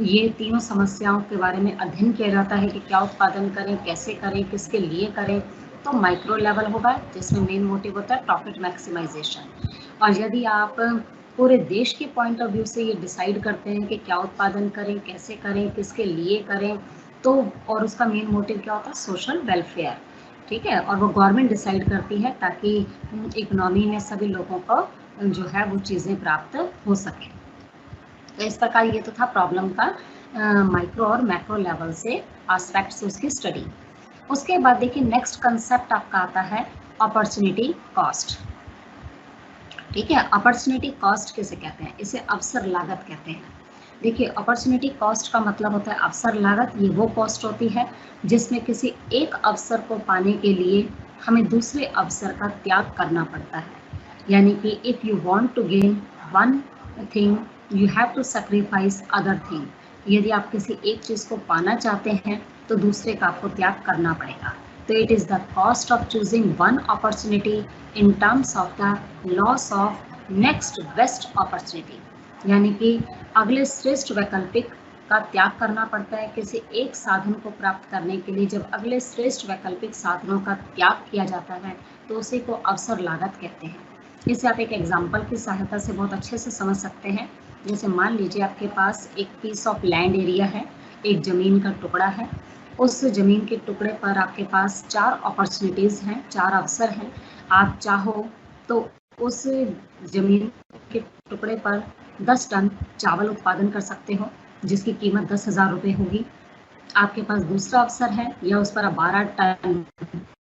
ये तीनों समस्याओं के बारे में अध्ययन किया जाता है कि क्या उत्पादन करें, कैसे करें, किसके लिए करें, तो माइक्रो लेवल होगा जिसमें मेन मोटिव होता है प्रॉफिट मैक्सिमाइजेशन। और यदि आप पूरे देश के पॉइंट ऑफ व्यू से ये डिसाइड करते हैं कि क्या उत्पादन करें, कैसे करें, किसके लिए करें, तो और उसका मेन मोटिव क्या होता है, सोशल वेलफेयर, ठीक है, और वो गवर्नमेंट डिसाइड करती है ताकि इकोनॉमी में सभी लोगों को जो है वो चीज़ें प्राप्त हो सके। तो इस प्रकार ये तो था प्रॉब्लम का माइक्रो और मैक्रो लेवल से एस्पेक्ट से उसकी स्टडी। उसके बाद देखिए नेक्स्ट कंसेप्ट आपका आता है अपॉर्चुनिटी कॉस्ट। ठीक है, अपॉर्चुनिटी कॉस्ट किसे कहते हैं, इसे अवसर लागत कहते हैं। देखिए अपॉर्चुनिटी कॉस्ट का मतलब होता है अवसर लागत। ये वो कॉस्ट होती है जिसमें किसी एक अवसर को पाने के लिए हमें दूसरे अवसर का त्याग करना पड़ता है। यानी कि if you want to gain one thing you have to sacrifice other thing. यदि आप किसी एक चीज़ को पाना चाहते हैं तो दूसरे का आपको त्याग करना पड़ेगा। तो it is the cost of choosing one opportunity in terms of the loss of next best opportunity. यानी कि अगले श्रेष्ठ वैकल्पिक का त्याग करना पड़ता है किसी एक साधन को प्राप्त करने के लिए। जब अगले श्रेष्ठ वैकल्पिक साधनों का त्याग किया जाता है तो उसी को अवसर लागत कहते हैं। इसे आप एक एग्जाम्पल की सहायता से बहुत अच्छे से समझ सकते हैं। जैसे मान लीजिए आपके पास एक पीस ऑफ लैंड एरिया है, एक ज़मीन का टुकड़ा है। उस ज़मीन के टुकड़े पर आपके पास 4 अपॉर्चुनिटीज़ हैं, 4 अवसर हैं। आप चाहो तो उस ज़मीन के टुकड़े पर 10 टन चावल उत्पादन कर सकते हो जिसकी कीमत 10,000 रुपये होगी। आपके पास दूसरा अवसर है, या उस पर आप 12 टन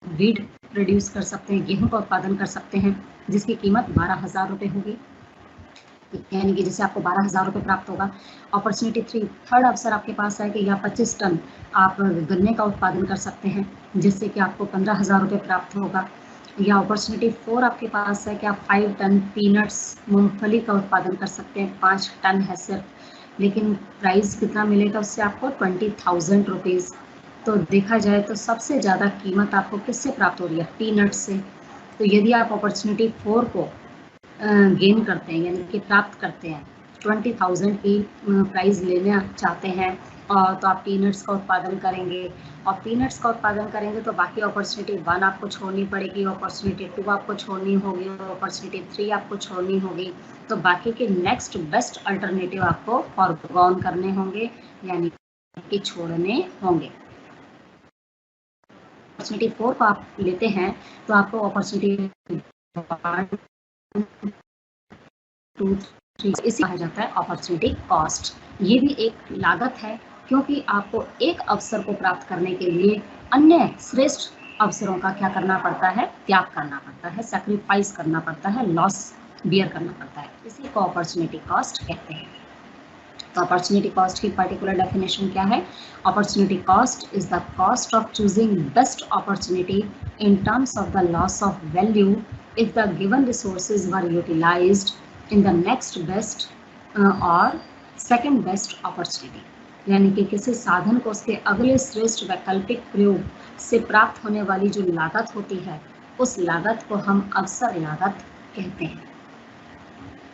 वीट प्रोड्यूस कर सकते हैं, गेहूं का उत्पादन कर सकते हैं जिसकी कीमत 12,000 रुपये होगी, यानी कि जिससे आपको 12,000 रुपये प्राप्त होगा। अपॉर्चुनिटी 3 थर्ड अवसर आपके पास है कि या 25 टन आप गन्ने का उत्पादन कर सकते हैं जिससे कि आपको 15,000 रुपये प्राप्त होगा। या अपॉर्चुनिटी 4 आपके पास है कि आप 5 टन पीनट्स मूंगफली का उत्पादन कर सकते हैं, 5 टन है सिर्फ, लेकिन प्राइस कितना मिलेगा उससे आपको 20,000 रुपीज़। तो देखा जाए तो सबसे ज़्यादा कीमत आपको किससे प्राप्त हो रही है? पीनट से। तो यदि आप अपॉर्चुनिटी 4 को गेन करते हैं यानी कि प्राप्त करते हैं, 20,000 की प्राइस लेना चाहते हैं, और तो आप पीनट्स का उत्पादन करेंगे, और पीनट्स का उत्पादन करेंगे तो बाकी अपॉर्चुनिटी 1 आपको छोड़नी पड़ेगी, अपॉर्चुनिटी 2 आपको छोड़नी होगी, अपॉर्चुनिटी 3 आपको छोड़नी होगी। तो बाकी के नेक्स्ट बेस्ट अल्टरनेटिव आपको फॉरगॉन करने होंगे, यानी कि छोड़ने होंगे। अपॉर्चुनिटी 4 को आप लेते हैं तो आपको अपॉर्चुनिटी 1, 2, 3 इसे कहा जाता है अपॉर्चुनिटी कॉस्ट। ये भी एक लागत है, क्योंकि आपको एक अवसर को प्राप्त करने के लिए अन्य श्रेष्ठ अवसरों का क्या करना पड़ता है? त्याग करना पड़ता है, सैक्रिफाइस करना पड़ता है, लॉस बियर करना पड़ता है। इसी को अपॉर्चुनिटी कॉस्ट कहते हैं। तो अपॉर्चुनिटी कॉस्ट की पर्टिकुलर डेफिनेशन क्या है? Opportunity cost is the cost of choosing best opportunity in terms of the loss of value if the given resources were utilized in the next best और second best opportunity। यानी कि किसी साधन को उसके अगले श्रेष्ठ वैकल्पिक प्रयोग से प्राप्त होने वाली जो लागत होती है, उस लागत को हम अवसर लागत कहते हैं।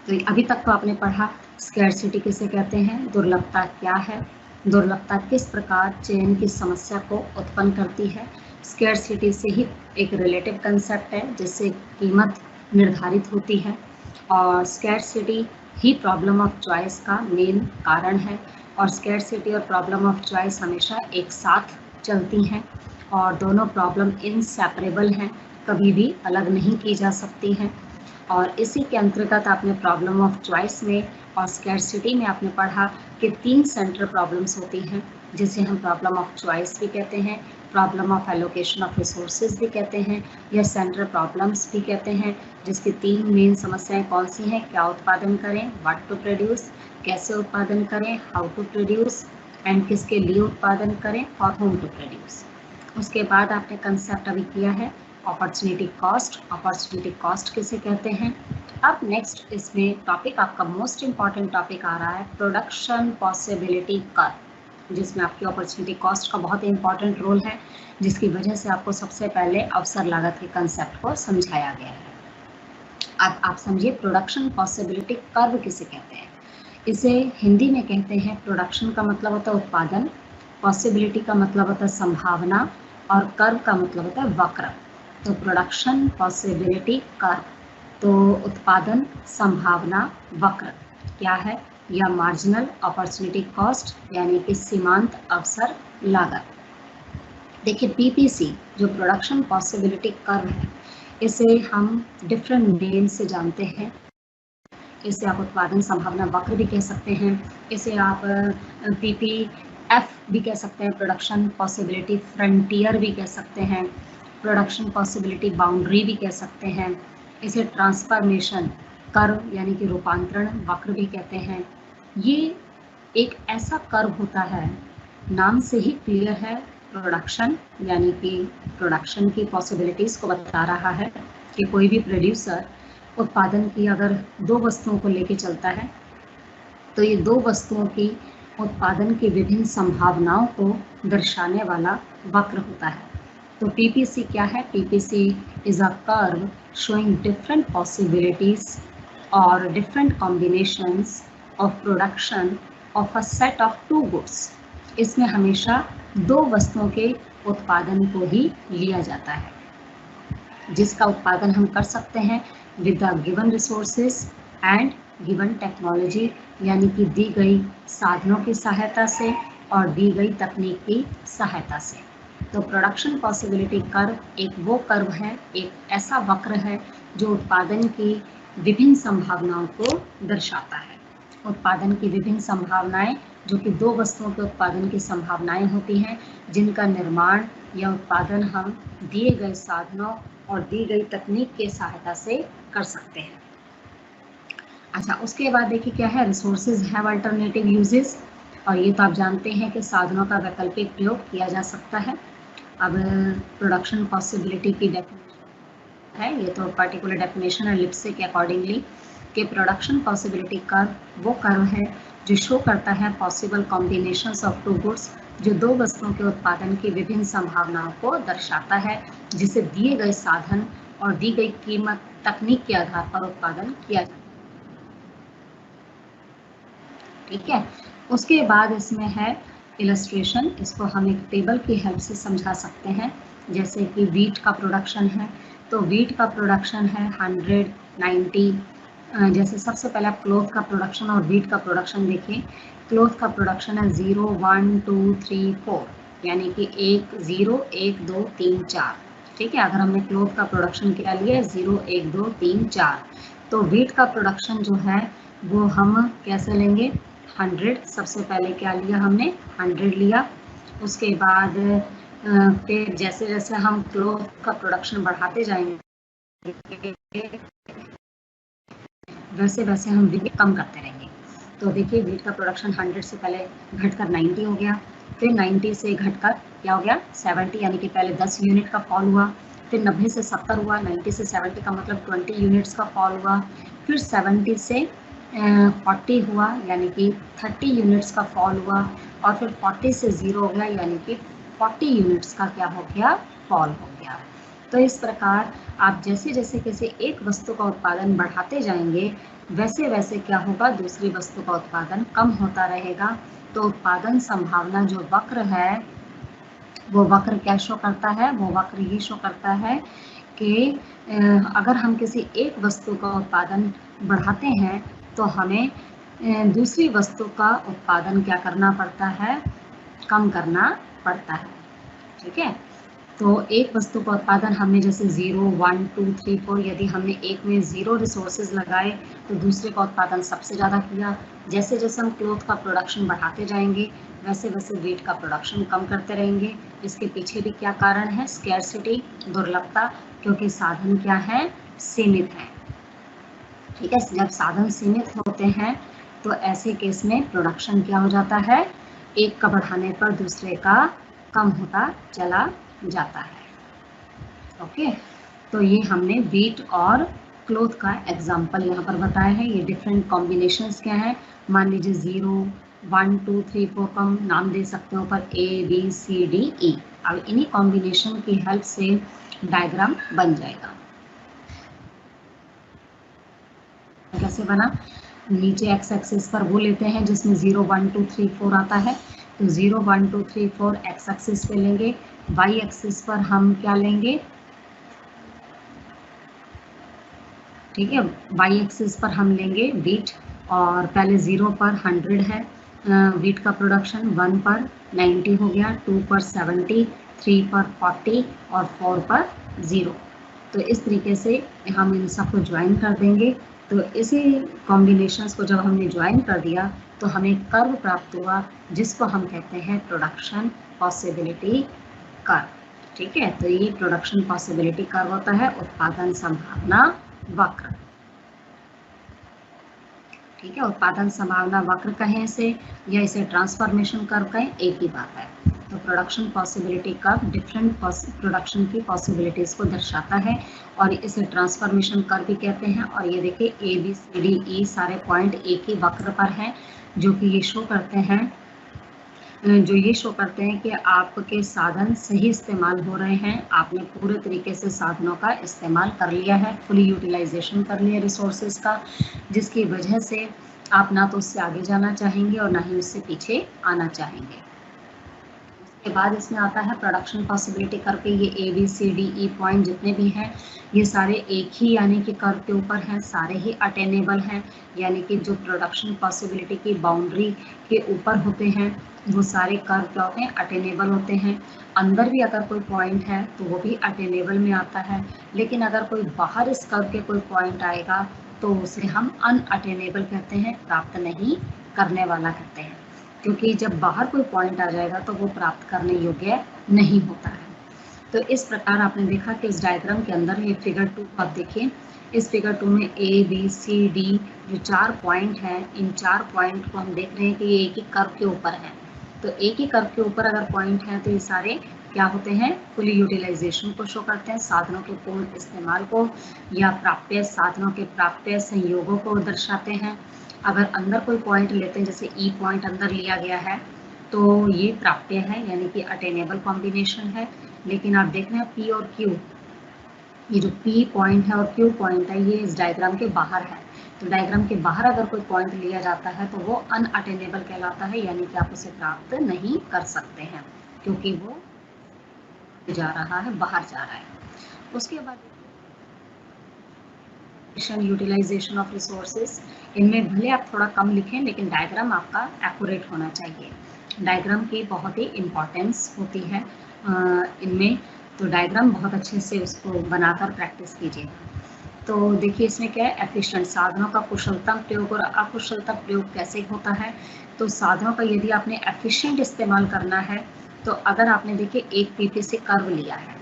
तो अभी तक तो आपने पढ़ा स्कैरसिटी किसे कहते हैं, दुर्लभता क्या है, दुर्लभता किस प्रकार चयन की समस्या को उत्पन्न करती है। स्कैरसिटी से ही एक रिलेटिव कंसेप्ट है जिससे कीमत निर्धारित होती है, और scarcity he problem of choice का मेन कारण है, और स्कैरसिटी और प्रॉब्लम ऑफ चॉइस हमेशा एक साथ चलती हैं, और दोनों प्रॉब्लम इनसेपरेबल हैं, कभी भी अलग नहीं की जा सकती हैं। और इसी के अंतर्गत आपने प्रॉब्लम ऑफ चॉइस में और स्कैरसिटी में आपने पढ़ा कि 3 सेंट्रल प्रॉब्लम्स होती हैं, जिसे हम प्रॉब्लम ऑफ चॉइस भी कहते हैं, problem of allocation of resources भी कहते हैं, या सेंट्रल प्रॉब्लम्स भी कहते हैं, जिसकी 3 मेन समस्याएं कौन सी हैं? क्या उत्पादन करें, व्हाट टू प्रोड्यूस, कैसे उत्पादन करें, हाउ टू प्रोड्यूस, एंड किसके लिए उत्पादन करें, और होम टू प्रोड्यूस। उसके बाद आपने कंसेप्ट अभी किया है अपॉर्चुनिटी कॉस्ट। अपॉर्चुनिटी कॉस्ट किसे कहते हैं? अब नेक्स्ट इसमें टॉपिक आपका मोस्ट इम्पॉर्टेंट टॉपिक आ रहा है प्रोडक्शन पॉसिबिलिटी कर्व, जिसमें आपकी अपॉर्चुनिटी कॉस्ट का बहुत इंपॉर्टेंट रोल है, जिसकी वजह से आपको सबसे पहले अवसर लागत के कंसेप्ट को समझाया गया है। अब आप समझिए प्रोडक्शन पॉसिबिलिटी कर्व किसे कहते हैं। इसे हिंदी में कहते हैं, प्रोडक्शन का मतलब होता है उत्पादन, पॉसिबिलिटी का मतलब होता है संभावना, और कर्व का मतलब होता है वक्र। तो प्रोडक्शन पॉसिबिलिटी कर्व, तो उत्पादन संभावना वक्र क्या है? या मार्जिनल अपॉर्चुनिटी कॉस्ट, यानी कि सीमांत अवसर लागत। देखिए पीपीसी जो प्रोडक्शन पॉसिबिलिटी कर्व है, इसे हम डिफरेंट नेम से जानते हैं। इसे आप उत्पादन संभावना वक्र भी कह सकते हैं, इसे आप पीपीएफ भी कह सकते हैं, प्रोडक्शन पॉसिबिलिटी फ्रंटियर भी कह सकते हैं, प्रोडक्शन पॉसिबिलिटी बाउंड्री भी कह सकते हैं, इसे ट्रांसफॉर्मेशन कर्व यानी कि रूपांतरण वक्र भी कहते हैं। ये एक ऐसा कर्व होता है, नाम से ही क्लियर है, प्रोडक्शन यानी कि प्रोडक्शन की पॉसिबिलिटीज़ को बता रहा है कि कोई भी प्रोड्यूसर उत्पादन की अगर 2 वस्तुओं को लेके चलता है, तो ये 2 वस्तुओं की उत्पादन की विभिन्न संभावनाओं को दर्शाने वाला वक्र होता है। तो पीपीसी क्या है? PPC is a curve showing different possibilities और different combinations of production of a set of 2 goods. इसमें हमेशा 2 वस्तुओं के उत्पादन को ही लिया जाता है, जिसका उत्पादन हम कर सकते हैं with the given resources and given technology, यानी कि दी गई साधनों की सहायता से और दी गई तकनीक की सहायता से। तो प्रोडक्शन पॉसिबिलिटी कर्व एक वो कर्व है, एक ऐसा वक्र है जो उत्पादन की विभिन्न संभावनाओं को दर्शाता है। उत्पादन की विभिन्न संभावनाएं जो कि 2 वस्तुओं के उत्पादन की संभावनाएं होती हैं, जिनका निर्माण या उत्पादन हम दिए गए साधनों और दी गई तकनीक के सहायता से कर सकते हैं। अच्छा, उसके बाद देखिए क्या है, रिसोर्सेज हैव अल्टरनेटिव यूजेस, और ये तो आप जानते हैं कि साधनों का वैकल्पिक प्रयोग किया जा सकता है। अब प्रोडक्शन पॉसिबिलिटी की डेफिनेशन है, ये तो पर्टिकुलर डेफिनेशन है लिप्से के अकॉर्डिंगली, कि प्रोडक्शन पॉसिबिलिटी कर्व वो कर्व है जो शो करता है possible combinations of two goods, जो दो वस्तुओं के उत्पादन की विभिन्न संभावनाओं को दर्शाता है, जिसे दिए गए साधन और दी गई कीमत तकनीक के आधार पर उत्पादन किया जाता है। ठीक है, उसके बाद इसमें है इलस्ट्रेशन, इसको हम एक टेबल की हेल्प से समझा सकते हैं। जैसे कि वीट का प्रोडक्शन है, तो वीट का प्रोडक्शन है 100, 90, जैसे सबसे पहले आप क्लोथ का प्रोडक्शन और वीट का प्रोडक्शन देखिए। क्लोथ का प्रोडक्शन है 0, 1, 2, 3, 4, यानी कि 1, 0, 1, 2, 3, 4। ठीक है, अगर हमने क्लोथ का प्रोडक्शन क्या लिया 0, 1, 2, 3, 4, तो वीट का प्रोडक्शन जो है वो हम कैसे लेंगे 100, सबसे पहले क्या लिया हमने 100 लिया। उसके बाद फिर जैसे जैसे हम क्लोथ का प्रोडक्शन बढ़ाते जाएंगे वैसे वैसे हम वीट कम करते रहेंगे। तो देखिए वीट का प्रोडक्शन 100 से पहले घटकर 90 हो गया, फिर 90 से घटकर क्या हो गया 70, यानी कि पहले 10 यूनिट का फॉल हुआ, फिर 90 से 70 हुआ, 90 से 70 का मतलब 20 यूनिट्स का फॉल हुआ, फिर 70 से 40 हुआ, यानी कि 30 यूनिट्स का फॉल हुआ, और फिर 40 से 0 हो गया, यानी कि 40 यूनिट्स का क्या हो गया फॉल हो गया। तो इस प्रकार आप जैसे जैसे किसी एक वस्तु का उत्पादन बढ़ाते जाएंगे वैसे वैसे क्या होगा दूसरी वस्तु का उत्पादन कम होता रहेगा। तो उत्पादन संभावना जो वक्र है वो वक्र क्या शो करता है, वो वक्र ये शो करता है कि अगर हम किसी एक वस्तु का उत्पादन बढ़ाते हैं तो हमें दूसरी वस्तु का उत्पादन क्या करना पड़ता है, कम करना पड़ता है। ठीक है, तो एक वस्तु का उत्पादन हमने जैसे 0, 1, 2, 3, 4, यदि हमने एक में 0 रिसोर्सेज लगाए तो दूसरे का उत्पादन सबसे ज़्यादा किया। जैसे जैसे हम क्लोथ का प्रोडक्शन बढ़ाते जाएंगे वैसे वैसे वेट का प्रोडक्शन कम करते रहेंगे। इसके पीछे भी क्या कारण है, स्कैरसिटी, दुर्लभता, क्योंकि साधन क्या है, सीमित है। ठीक है, जब साधन सीमित होते हैं तो ऐसे केस में प्रोडक्शन क्या हो जाता है, एक का बढ़ाने पर दूसरे का कम होता चला जाता है। ओके, तो ये हमने वीट और क्लोथ का एग्जाम्पल यहाँ पर बताया है। ये डिफरेंट कॉम्बिनेशंस क्या है, मान लीजिए 0, 1, 2, 3, 4 का हम नाम दे सकते हैं ऊपर ABCDE। अब इन्हीं कॉम्बिनेशन की हेल्प से डायग्राम बन जाएगा। कैसे बना, नीचे एक्स एक्सिस पर वो लेते हैं जिसमें 0, 1, 2, 3, 4 आता है, तो 0, 1, 2, 3, 4 एक्स एक्सिस पे लेंगे। वाई एक्सिस पर हम क्या लेंगे, ठीक है, वाई एक्सिस पर हम लेंगे वीट, और पहले 0 पर 100 है वीट का प्रोडक्शन, 1 पर 90 हो गया, 2 पर 70, 3 पर 40 और 4 पर 0। तो इस तरीके से हम इन सबको ज्वाइन कर देंगे। तो इसी कॉम्बिनेशंस को जब हमने ज्वाइन कर दिया तो हमें कर्व प्राप्त हुआ जिसको हम कहते हैं प्रोडक्शन पॉसिबिलिटी कर्व। ठीक है, तो ये प्रोडक्शन पॉसिबिलिटी कर्व होता है, उत्पादन संभावना वक्र। ठीक है, उत्पादन संभावना वक्र कहें इसे या इसे ट्रांसफॉर्मेशन कर्व कहें, एक ही बात है। तो production possibility curve different production की पॉसिबिलिटीज को दर्शाता है और इसे ट्रांसफॉर्मेशन कर्व भी कहते हैं। और ये देखिए ABCDE सारे पॉइंट एक ही वक्र पर हैं जो कि ये शो करते हैं कि आपके साधन सही इस्तेमाल हो रहे हैं, आपने पूरे तरीके से साधनों का इस्तेमाल कर लिया है, फुली यूटिलाइजेशन कर लिया रिसोर्सेज का, जिसकी वजह से आप ना तो उससे आगे जाना चाहेंगे और ना ही उससे पीछे आना चाहेंगे। उसके बाद इसमें आता है प्रोडक्शन पॉसिबिलिटी कर्व के ये ABCDE पॉइंट जितने भी हैं ये सारे एक ही यानी कि कर्व के ऊपर हैं, सारे ही अटेनेबल हैं, यानी कि जो प्रोडक्शन पॉसिबिलिटी की बाउंड्री के ऊपर होते हैं वो सारे कर्व क्या होते हैं, अटेनेबल होते हैं। अंदर भी अगर कोई पॉइंट है तो वो भी अटेनेबल में आता है, लेकिन अगर कोई बाहर इस कर्व के कोई पॉइंट आएगा तो उसे हम अनअटेनेबल कहते हैं, प्राप्त नहीं करने वाला कहते हैं, क्योंकि जब बाहर कोई पॉइंट आ जाएगा तो वो प्राप्त करने योग्य नहीं होता है। तो इस प्रकार आपने देखा कि इस डायग्राम के अंदर ये फिगर 2 आप देखिए, इस फिगर 2 में ABCD जो 4 पॉइंट हैं, इन 4 पॉइंट को हम देख रहे हैं कि ये एक ही कर्व के ऊपर है। तो एक ही कर्व के ऊपर अगर पॉइंट है तो ये सारे क्या होते हैं, फुल यूटिलाइजेशन को शो करते हैं, साधनों के पूर्ण इस्तेमाल को या प्राप्य साधनों के प्राप्य संयोगों को दर्शाते हैं। अगर अंदर कोई पॉइंट लेते हैं, जैसे ई पॉइंट अंदर लिया गया है, तो ये प्राप्य है यानी कि अटेनेबल कॉम्बिनेशन है। लेकिन आप देख रहे हैं पी और क्यू, ये जो पी पॉइंट है और क्यू पॉइंट है ये इस डायग्राम के बाहर है। तो डायग्राम के बाहर अगर कोई पॉइंट लिया जाता है तो वो अनअटेनेबल कहलाता है, यानी कि आप उसे प्राप्त नहीं कर सकते हैं क्योंकि वो जा रहा है, बाहर जा रहा है। उसके बाद यूटिलाइजेशन ऑफ रिसोर्सेज, इनमें भले आप थोड़ा कम लिखें लेकिन डायग्राम आपका एक्यूरेट होना चाहिए। डायग्राम की बहुत ही इम्पोर्टेंस होती है इनमें, तो डायग्राम बहुत अच्छे से उसको बनाकर प्रैक्टिस कीजिए। तो देखिए इसमें क्या है, एफिशिएंट साधनों का कुशलतम प्रयोग और अकुशलतम प्रयोग कैसे होता है। तो साधनों का यदि आपने एफिशिएंट इस्तेमाल करना है तो अगर आपने देखिए एक पीपीसी कर्व लिया है,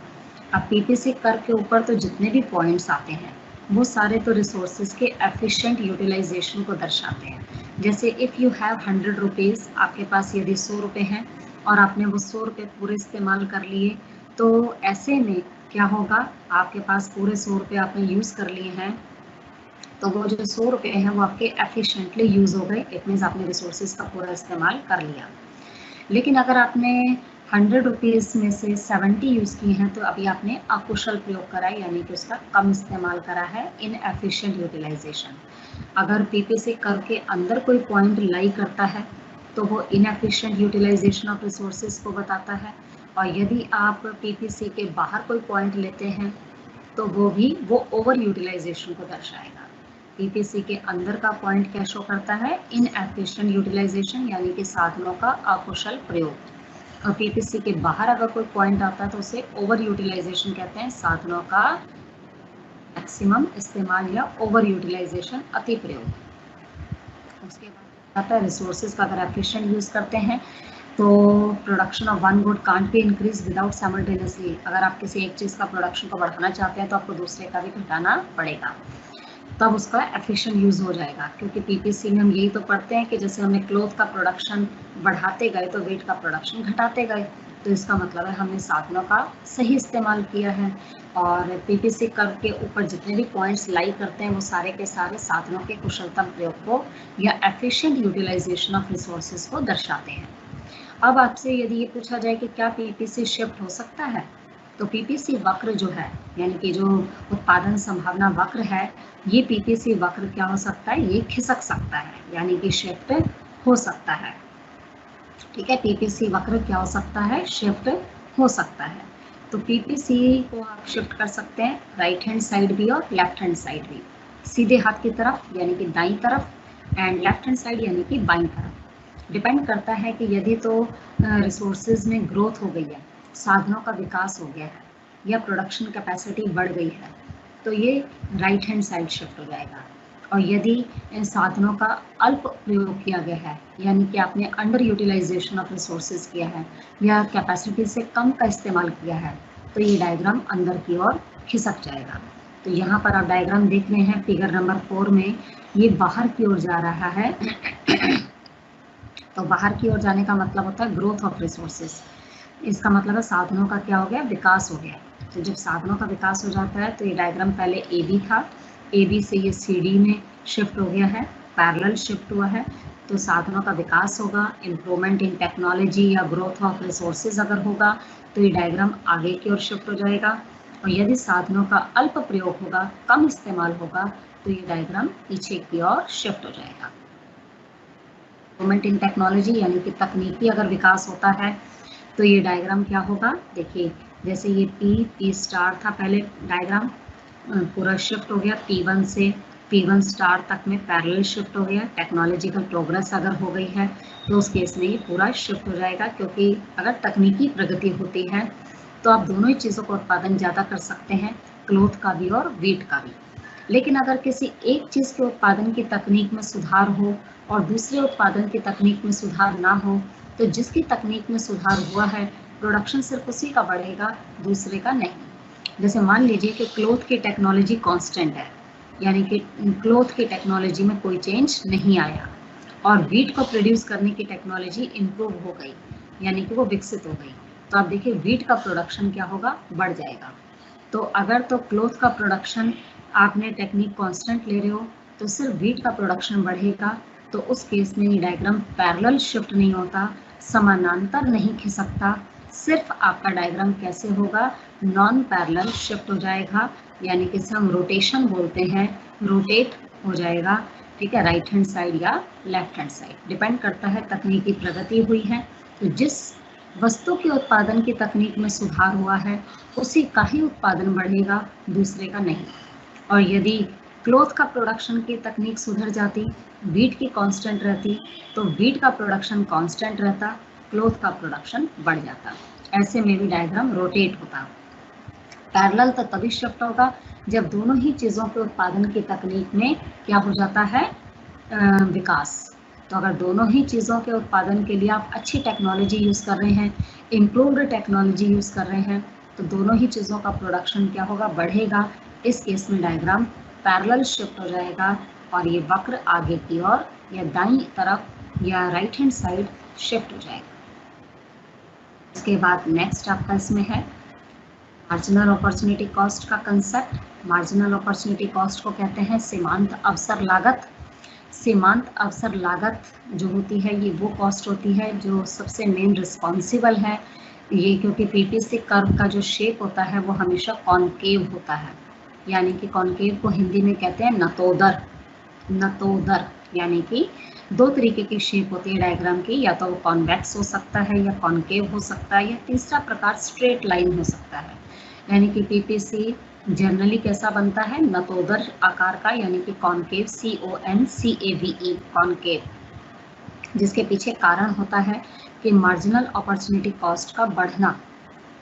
अब पीपीसी कर्व के ऊपर तो जितने भी पॉइंट्स आते हैं वो सारे तो रिसोर्सेज के एफिशिएंट यूटिलाइजेशन को दर्शाते हैं। जैसे इफ़ यू हैव 100 रुपीज़, आपके पास यदि 100 रुपये हैं और आपने वो 100 रुपये पूरे इस्तेमाल कर लिए, तो ऐसे में क्या होगा, आपके पास पूरे 100 रुपये आपने यूज़ कर लिए हैं, तो वो जो 100 रुपये हैं वो आपके एफिशिएंटली यूज़ हो गए, इट मीन्स आपने रिसोर्सेज का पूरा इस्तेमाल कर लिया। लेकिन अगर आपने 100 रुपीज़ में से 70 यूज़ किए हैं तो अभी आपने अकुशल प्रयोग करा है, यानी कि उसका कम इस्तेमाल करा है, इनएफिशिएंट यूटिलाइजेशन। अगर पीपीसी कर्व के अंदर कोई पॉइंट लाई करता है तो वो इनएफिशिएंट यूटिलाइजेशन ऑफ रिसोर्सेज को बताता है, और यदि आप पीपीसी के बाहर कोई पॉइंट लेते हैं तो वो ओवर यूटिलाइजेशन को दर्शाएगा। पीपीसी के अंदर का पॉइंट क्या शो करता है, इनएफिशिएंट यूटिलाइजेशन यानी कि साधनों का अकुशल प्रयोग, और पीपीसी के बाहर अगर कोई पॉइंट आता है तो उसे ओवर यूटिलाइजेशन कहते हैं, साधनों का मैक्सिमम इस्तेमाल या ओवर यूटिलाइजेशन, अति प्रयोग। उसके बाद आता है रिसोर्सेज का अगर एफिशिएंट यूज करते हैं तो production of one good can't be increase without simultaneously, अगर आप किसी एक चीज़ का प्रोडक्शन को बढ़ाना चाहते हैं तो आपको दूसरे का भी घटाना पड़ेगा, तब उसका एफिशिएंट यूज़ हो जाएगा। क्योंकि पीपीसी में हम यही तो पढ़ते हैं कि जैसे हमने क्लॉथ का प्रोडक्शन बढ़ाते गए तो वेट का प्रोडक्शन घटाते गए, तो इसका मतलब है हमने साधनों का सही इस्तेमाल किया है। और पीपीसी कर्व के ऊपर जितने भी पॉइंट्स लाई करते हैं वो सारे के सारे साधनों के कुशलतम प्रयोग को या एफिशिएंट यूटिलाइजेशन ऑफ रिसोर्सेज को दर्शाते हैं। अब आपसे यदि ये पूछा जाए कि क्या पीपीसी शिफ्ट हो सकता है, तो पीपीसी वक्र जो है यानी कि जो उत्पादन संभावना वक्र है, ये पीपीसी वक्र क्या हो सकता है, ये खिसक सकता है यानी कि शिफ्ट हो सकता है। ठीक है, पीपीसी वक्र क्या हो सकता है, शिफ्ट हो सकता है। तो पीपीसी को आप शिफ्ट कर सकते हैं राइट हैंड साइड भी और लेफ्ट हैंड साइड भी, सीधे हाथ की तरफ यानी कि दाईं तरफ एंड लेफ्ट हैंड साइड यानी कि बाईं तरफ। डिपेंड करता है कि यदि तो रिसोर्सेज में ग्रोथ हो गई है, साधनों का विकास हो गया है या प्रोडक्शन कैपेसिटी बढ़ गई है, तो ये राइट हैंड साइड शिफ्ट हो जाएगा। और यदि इन साधनों का अल्प प्रयोग किया गया है यानी कि आपने अंडर यूटिलाइजेशन ऑफ रिसोर्सेज किया है या कैपेसिटी से कम का इस्तेमाल किया है, तो ये डायग्राम अंदर की ओर खिसक जाएगा। तो यहाँ पर आप डायग्राम देख रहे हैं फिगर नंबर 4 में, ये बाहर की ओर जा रहा है। तो बाहर की ओर जाने का मतलब होता है ग्रोथ ऑफ रिसोर्सेज, इसका मतलब है साधनों का क्या हो गया, विकास हो गया। तो जब साधनों का विकास हो जाता है तो ये डायग्राम पहले ए बी था, ए बी से ये सी डी में शिफ्ट हो गया है, पैरेलल शिफ्ट हुआ है, तो साधनों का विकास होगा, इम्प्रूवमेंट इन टेक्नोलॉजी या ग्रोथ ऑफ रिसोर्सेज अगर होगा तो ये डायग्राम आगे की ओर शिफ्ट हो जाएगा। और यदि साधनों का अल्प प्रयोग होगा, कम इस्तेमाल होगा, तो ये डायग्राम पीछे की ओर शिफ्ट हो जाएगा। इम्प्रूवमेंट इन टेक्नोलॉजी यानी कि तकनीकी अगर विकास होता है तो ये डायग्राम क्या होगा, देखिए जैसे ये पी स्टार था पहले डायग्राम, पूरा शिफ्ट हो गया P1 से P1 स्टार तक में पैरेलल शिफ्ट हो गया। टेक्नोलॉजिकल प्रोग्रेस अगर हो गई है तो उस केस में ये पूरा शिफ्ट हो जाएगा, क्योंकि अगर तकनीकी प्रगति होती है तो आप दोनों ही चीज़ों का उत्पादन ज़्यादा कर सकते हैं, क्लॉथ का भी और वीट का भी। लेकिन अगर किसी एक चीज़ के उत्पादन की तकनीक में सुधार हो और दूसरे उत्पादन की तकनीक में सुधार ना हो, तो जिसकी तकनीक में सुधार हुआ है प्रोडक्शन सिर्फ उसी का बढ़ेगा, दूसरे का नहीं। जैसे मान लीजिए कि क्लॉथ की टेक्नोलॉजी कांस्टेंट है, यानी कि क्लॉथ की टेक्नोलॉजी में कोई चेंज नहीं आया, और वीट को प्रोड्यूस करने की टेक्नोलॉजी इम्प्रूव हो गई यानी कि वो विकसित हो गई, तो आप देखिए व्हीट का प्रोडक्शन क्या होगा, बढ़ जाएगा। तो अगर तो क्लोथ का प्रोडक्शन आपने टेक्निक कांस्टेंट ले रहे हो तो सिर्फ व्हीट का प्रोडक्शन बढ़ेगा, तो उस केस में ये डायग्राम पैरेलल शिफ्ट नहीं होता, समानांतर नहीं खिसकता, सिर्फ आपका डायग्राम कैसे होगा, नॉन पैरेलल शिफ्ट हो जाएगा, यानी कि इसे हम रोटेशन बोलते हैं, रोटेट हो जाएगा, ठीक है, राइट हैंड साइड या लेफ्ट हैंड साइड, डिपेंड करता है तकनीकी प्रगति हुई है। तो जिस वस्तु के उत्पादन की तकनीक में सुधार हुआ है उसी का ही उत्पादन बढ़ेगा, दूसरे का नहीं। और यदि क्लोथ का प्रोडक्शन की तकनीक सुधर जाती, व्हीट की कांस्टेंट रहती, तो व्हीट का प्रोडक्शन कांस्टेंट रहता, क्लोथ का प्रोडक्शन बढ़ जाता। ऐसे में भी डायग्राम रोटेट होता। पैरेलल तो तभी शिफ्ट होगा जब दोनों ही चीज़ों के उत्पादन की तकनीक में क्या हो जाता है, विकास। तो अगर दोनों ही चीज़ों के उत्पादन के लिए आप अच्छी टेक्नोलॉजी यूज़ कर रहे हैं, इम्प्रूव्ड टेक्नोलॉजी यूज़ कर रहे हैं, तो दोनों ही चीज़ों का प्रोडक्शन क्या होगा, बढ़ेगा। इस केस में डायग्राम पैरेलल शिफ्ट हो जाएगा और ये वक्र आगे की ओर या दाईं तरफ या राइट हैंड साइड शिफ्ट हो जाएगा। इसके बाद नेक्स्ट आपका इसमें है मार्जिनल अपॉर्चुनिटी कॉस्ट का कंसेप्ट। मार्जिनल अपॉर्चुनिटी कॉस्ट को कहते हैं सीमांत अवसर लागत। सीमांत अवसर लागत जो होती है ये वो कॉस्ट होती है जो सबसे मेन रिस्पॉन्सिबल है ये, क्योंकि पीपीसी कर्व का जो शेप होता है वो हमेशा कॉनकेव होता है, यानी कि कॉनकेव को हिंदी में कहते हैं नतोदर। नतोदर यानी कि दो तरीके की शेप होती है डायग्राम की, या तो वो कॉन्वेक्स हो सकता है या कॉनकेव हो सकता है, या तीसरा प्रकार स्ट्रेट लाइन हो सकता है। यानी कि पीपीसी जनरली कैसा बनता है, नतोदर आकार का, यानी कि कॉनकेव, CONCAVE कॉनकेव, जिसके पीछे कारण होता है कि मार्जिनल अपॉर्चुनिटी कॉस्ट का बढ़ना,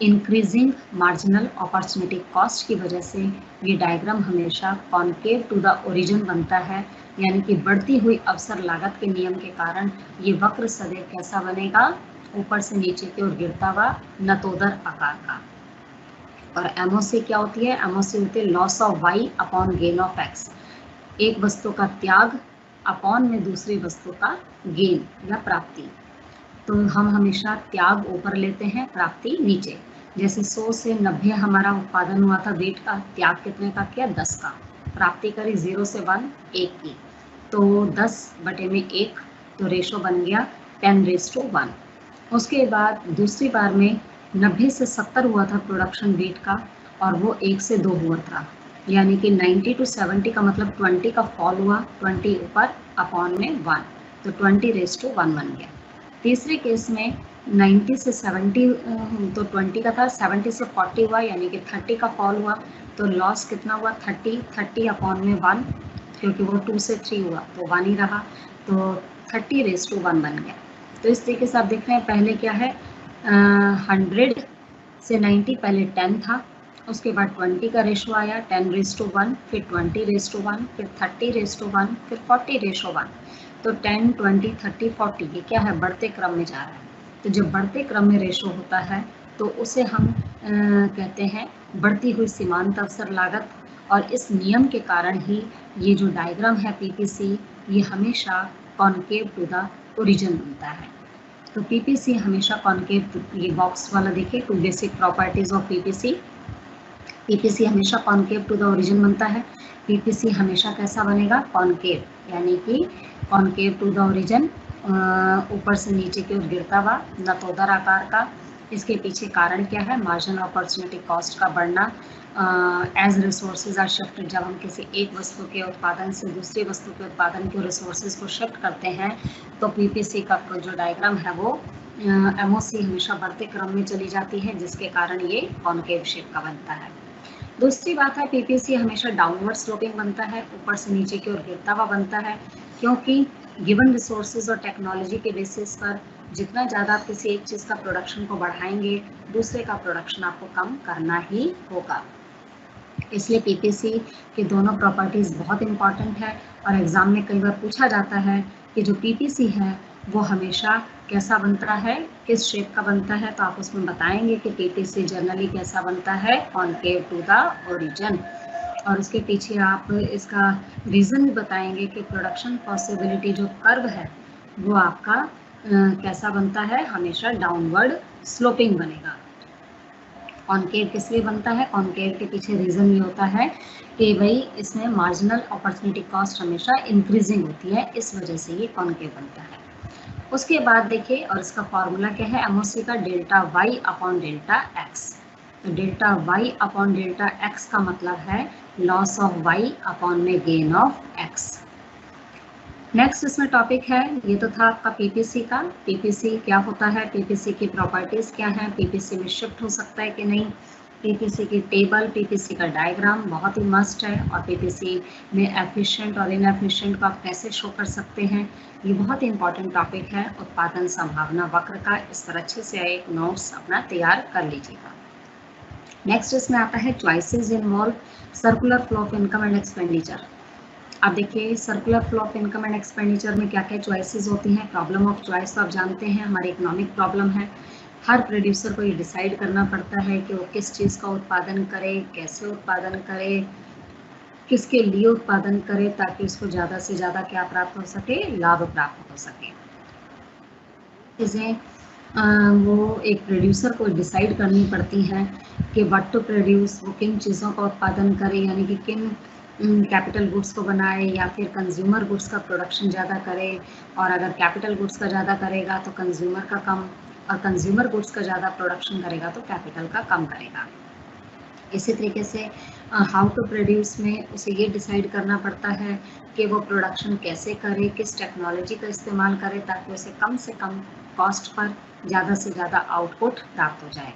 इंक्रीजिंग मार्जिनल अपॉर्चुनिटी कॉस्ट की वजह से ये डायग्राम हमेशा कॉनकेव टू द ओरिजिन बनता है, यानी कि बढ़ती हुई अवसर लागत के नियम के कारण ये वक्र सदैव कैसा बनेगा, ऊपर से नीचे की ओर गिरता हुआ नतोदर आकार का। और एमओसी क्या होती है, एमओसी होती है loss of Y upon gain of X, एक वस्तु का त्याग अपॉन में दूसरी वस्तु का गेन या प्राप्ति। तो हम हमेशा त्याग ऊपर लेते हैं, प्राप्ति नीचे। जैसे 100 से 90 हमारा उत्पादन हुआ था वेट का, त्याग कितने का किया, 10 का, प्राप्ति करी 0 से 1 1 की, तो 10/1, तो रेशो बन गया 10:1। उसके बाद दूसरी बार में 90 से 70 हुआ था प्रोडक्शन वेट का और वो 1 से 2 हुआ था, यानी कि 90 to 70 का मतलब 20 का फॉल हुआ, 20 ऊपर अपॉन में 1, तो 20:1 बन गया। तीसरे केस में 90 से 70 तो 20 का था, 70 से 40 हुआ यानी कि 30 का फॉल हुआ, तो लॉस कितना हुआ 30 अपॉन में 1, क्योंकि वो 2 से 3 हुआ तो 1 ही रहा, तो 30:1 बन गया। तो इस तरीके से आप देख रहे हैं पहले क्या है, 100 से 90 पहले 10 था, उसके बाद 20 का रेशो आया 10:1, फिर 20:1, फिर 30:1, फिर 40:1, तो 10, 20, 30, 40 ये क्या है, बढ़ते क्रम में जा रहा है। तो जब बढ़ते क्रम में रेशो होता है तो उसे हम कहते हैं बढ़ती हुई सीमांत अवसर लागत, और इस नियम के कारण ही ये जो डायग्राम है पीपीसी ये हमेशा कॉनकेव टू द ओरिजिन बनता है। तो पीपीसी हमेशा कॉनकेव, ये बॉक्स वाला देखिए, 2 basic properties of PPC. PPC हमेशा कॉनकेव टू द ओरिजिन बनता है। पीपीसी हमेशा कैसा बनेगा, कॉनकेव, यानी कि कॉनकेव टू द ओरिजिन, ऊपर से नीचे की ओर गिरता हुआ नतोदर आकार का। इसके पीछे कारण क्या है, मार्जिनल अपॉर्चुनिटी कॉस्ट का बढ़ना एज रिसोर्सेज आर शिफ्टेड। जब हम किसी एक वस्तु के उत्पादन से दूसरी वस्तु के उत्पादन के रिसोर्सेज को शिफ्ट करते हैं तो पीपीसी का जो डायग्राम है वो एमओसी हमेशा बढ़ते क्रम में चली जाती है, जिसके कारण ये कॉनकेव शेप का बनता है। दूसरी बात है पीपीसी हमेशा डाउनवर्ड स्लोपिंग बनता है, ऊपर से नीचे की ओर गिरता हुआ बनता है, क्योंकि गिवन रिसोर्सेज और टेक्नोलॉजी के बेसिस पर जितना ज़्यादा आप किसी एक चीज़ का प्रोडक्शन को बढ़ाएंगे दूसरे का प्रोडक्शन आपको कम करना ही होगा। इसलिए पीपीसी के दोनों प्रॉपर्टीज़ बहुत इंपॉर्टेंट है और एग्ज़ाम में कई बार पूछा जाता है कि जो पीपीसी है वो हमेशा कैसा बनता है, किस शेप का बनता है, तो आप उसमें बताएंगे कि पीपीसी जनरली कैसा बनता है, कॉनकेव टू द ओरिजिन। और उसके पीछे आप इसका रीज़न भी बताएंगे कि प्रोडक्शन पॉसिबिलिटी जो कर्व है वो आपका कैसा बनता है, हमेशा डाउनवर्ड स्लोपिंग बनेगा। कॉनकेव किस लिए बनता है? कॉनकेव के पीछे रीज़न ये होता है कि भाई इसमें मार्जिनल अपॉर्चुनिटी कॉस्ट हमेशा इंक्रीजिंग होती है, इस वजह से ये कॉनकेव बनता है। उसके बाद देखिए, और इसका फॉर्मूला क्या है एमओसी का? Delta Y upon delta X. तो delta Y upon delta X का मतलब है लॉस ऑफ वाई अपॉन में गेन ऑफ एक्स। नेक्स्ट इसमें टॉपिक है, ये तो था आपका पीपीसी का। पीपीसी क्या होता है, पीपीसी की प्रॉपर्टीज क्या हैं, पीपीसी में शिफ्ट हो सकता है कि नहीं, पीपीसी की टेबल, पीपीसी का डायग्राम बहुत ही मस्ट है, और पीपीसी में एफिशिएंट और इनएफिशिएंट को आप कैसे शो कर सकते हैं, ये बहुत ही इंपॉर्टेंट टॉपिक है उत्पादन संभावना वक्र का। इस पर अच्छे से एक नोट्स अपना तैयार कर लीजिएगा। नेक्स्ट इसमें आता है choices involve circular flow of income and expenditure. अब देखिए, circular flow of income and expenditure में क्या क्या चॉइसेस होती हैं। प्रॉब्लम ऑफ चॉइस तो आप जानते हैं हमारी इकोनॉमिक प्रॉब्लम है। हर प्रोड्यूसर को ये डिसाइड करना पड़ता है कि वो किस चीज़ का उत्पादन करे, कैसे उत्पादन करे, किसके लिए उत्पादन करे, ताकि उसको ज़्यादा से ज़्यादा क्या प्राप्त हो सके, लाभ प्राप्त हो सके। चीज़ें वो एक प्रोड्यूसर को डिसाइड करनी पड़ती हैं कि व्हाट टू प्रोड्यूस, वो किन चीज़ों का उत्पादन करे, यानी कि किन कैपिटल गुड्स को बनाए या फिर कंज्यूमर गुड्स का प्रोडक्शन ज़्यादा करे। और अगर कैपिटल गुड्स का ज़्यादा करेगा तो कंज्यूमर का कम, और कंज्यूमर गुड्स का ज़्यादा प्रोडक्शन करेगा तो कैपिटल का कम करेगा। इसी तरीके से हाउ टू प्रोड्यूस में उसे ये डिसाइड करना पड़ता है कि वो प्रोडक्शन कैसे करे, किस टेक्नोलॉजी का इस्तेमाल करे, ताकि उसे कम से कम कॉस्ट पर ज़्यादा से ज़्यादा आउटपुट प्राप्त हो जाए।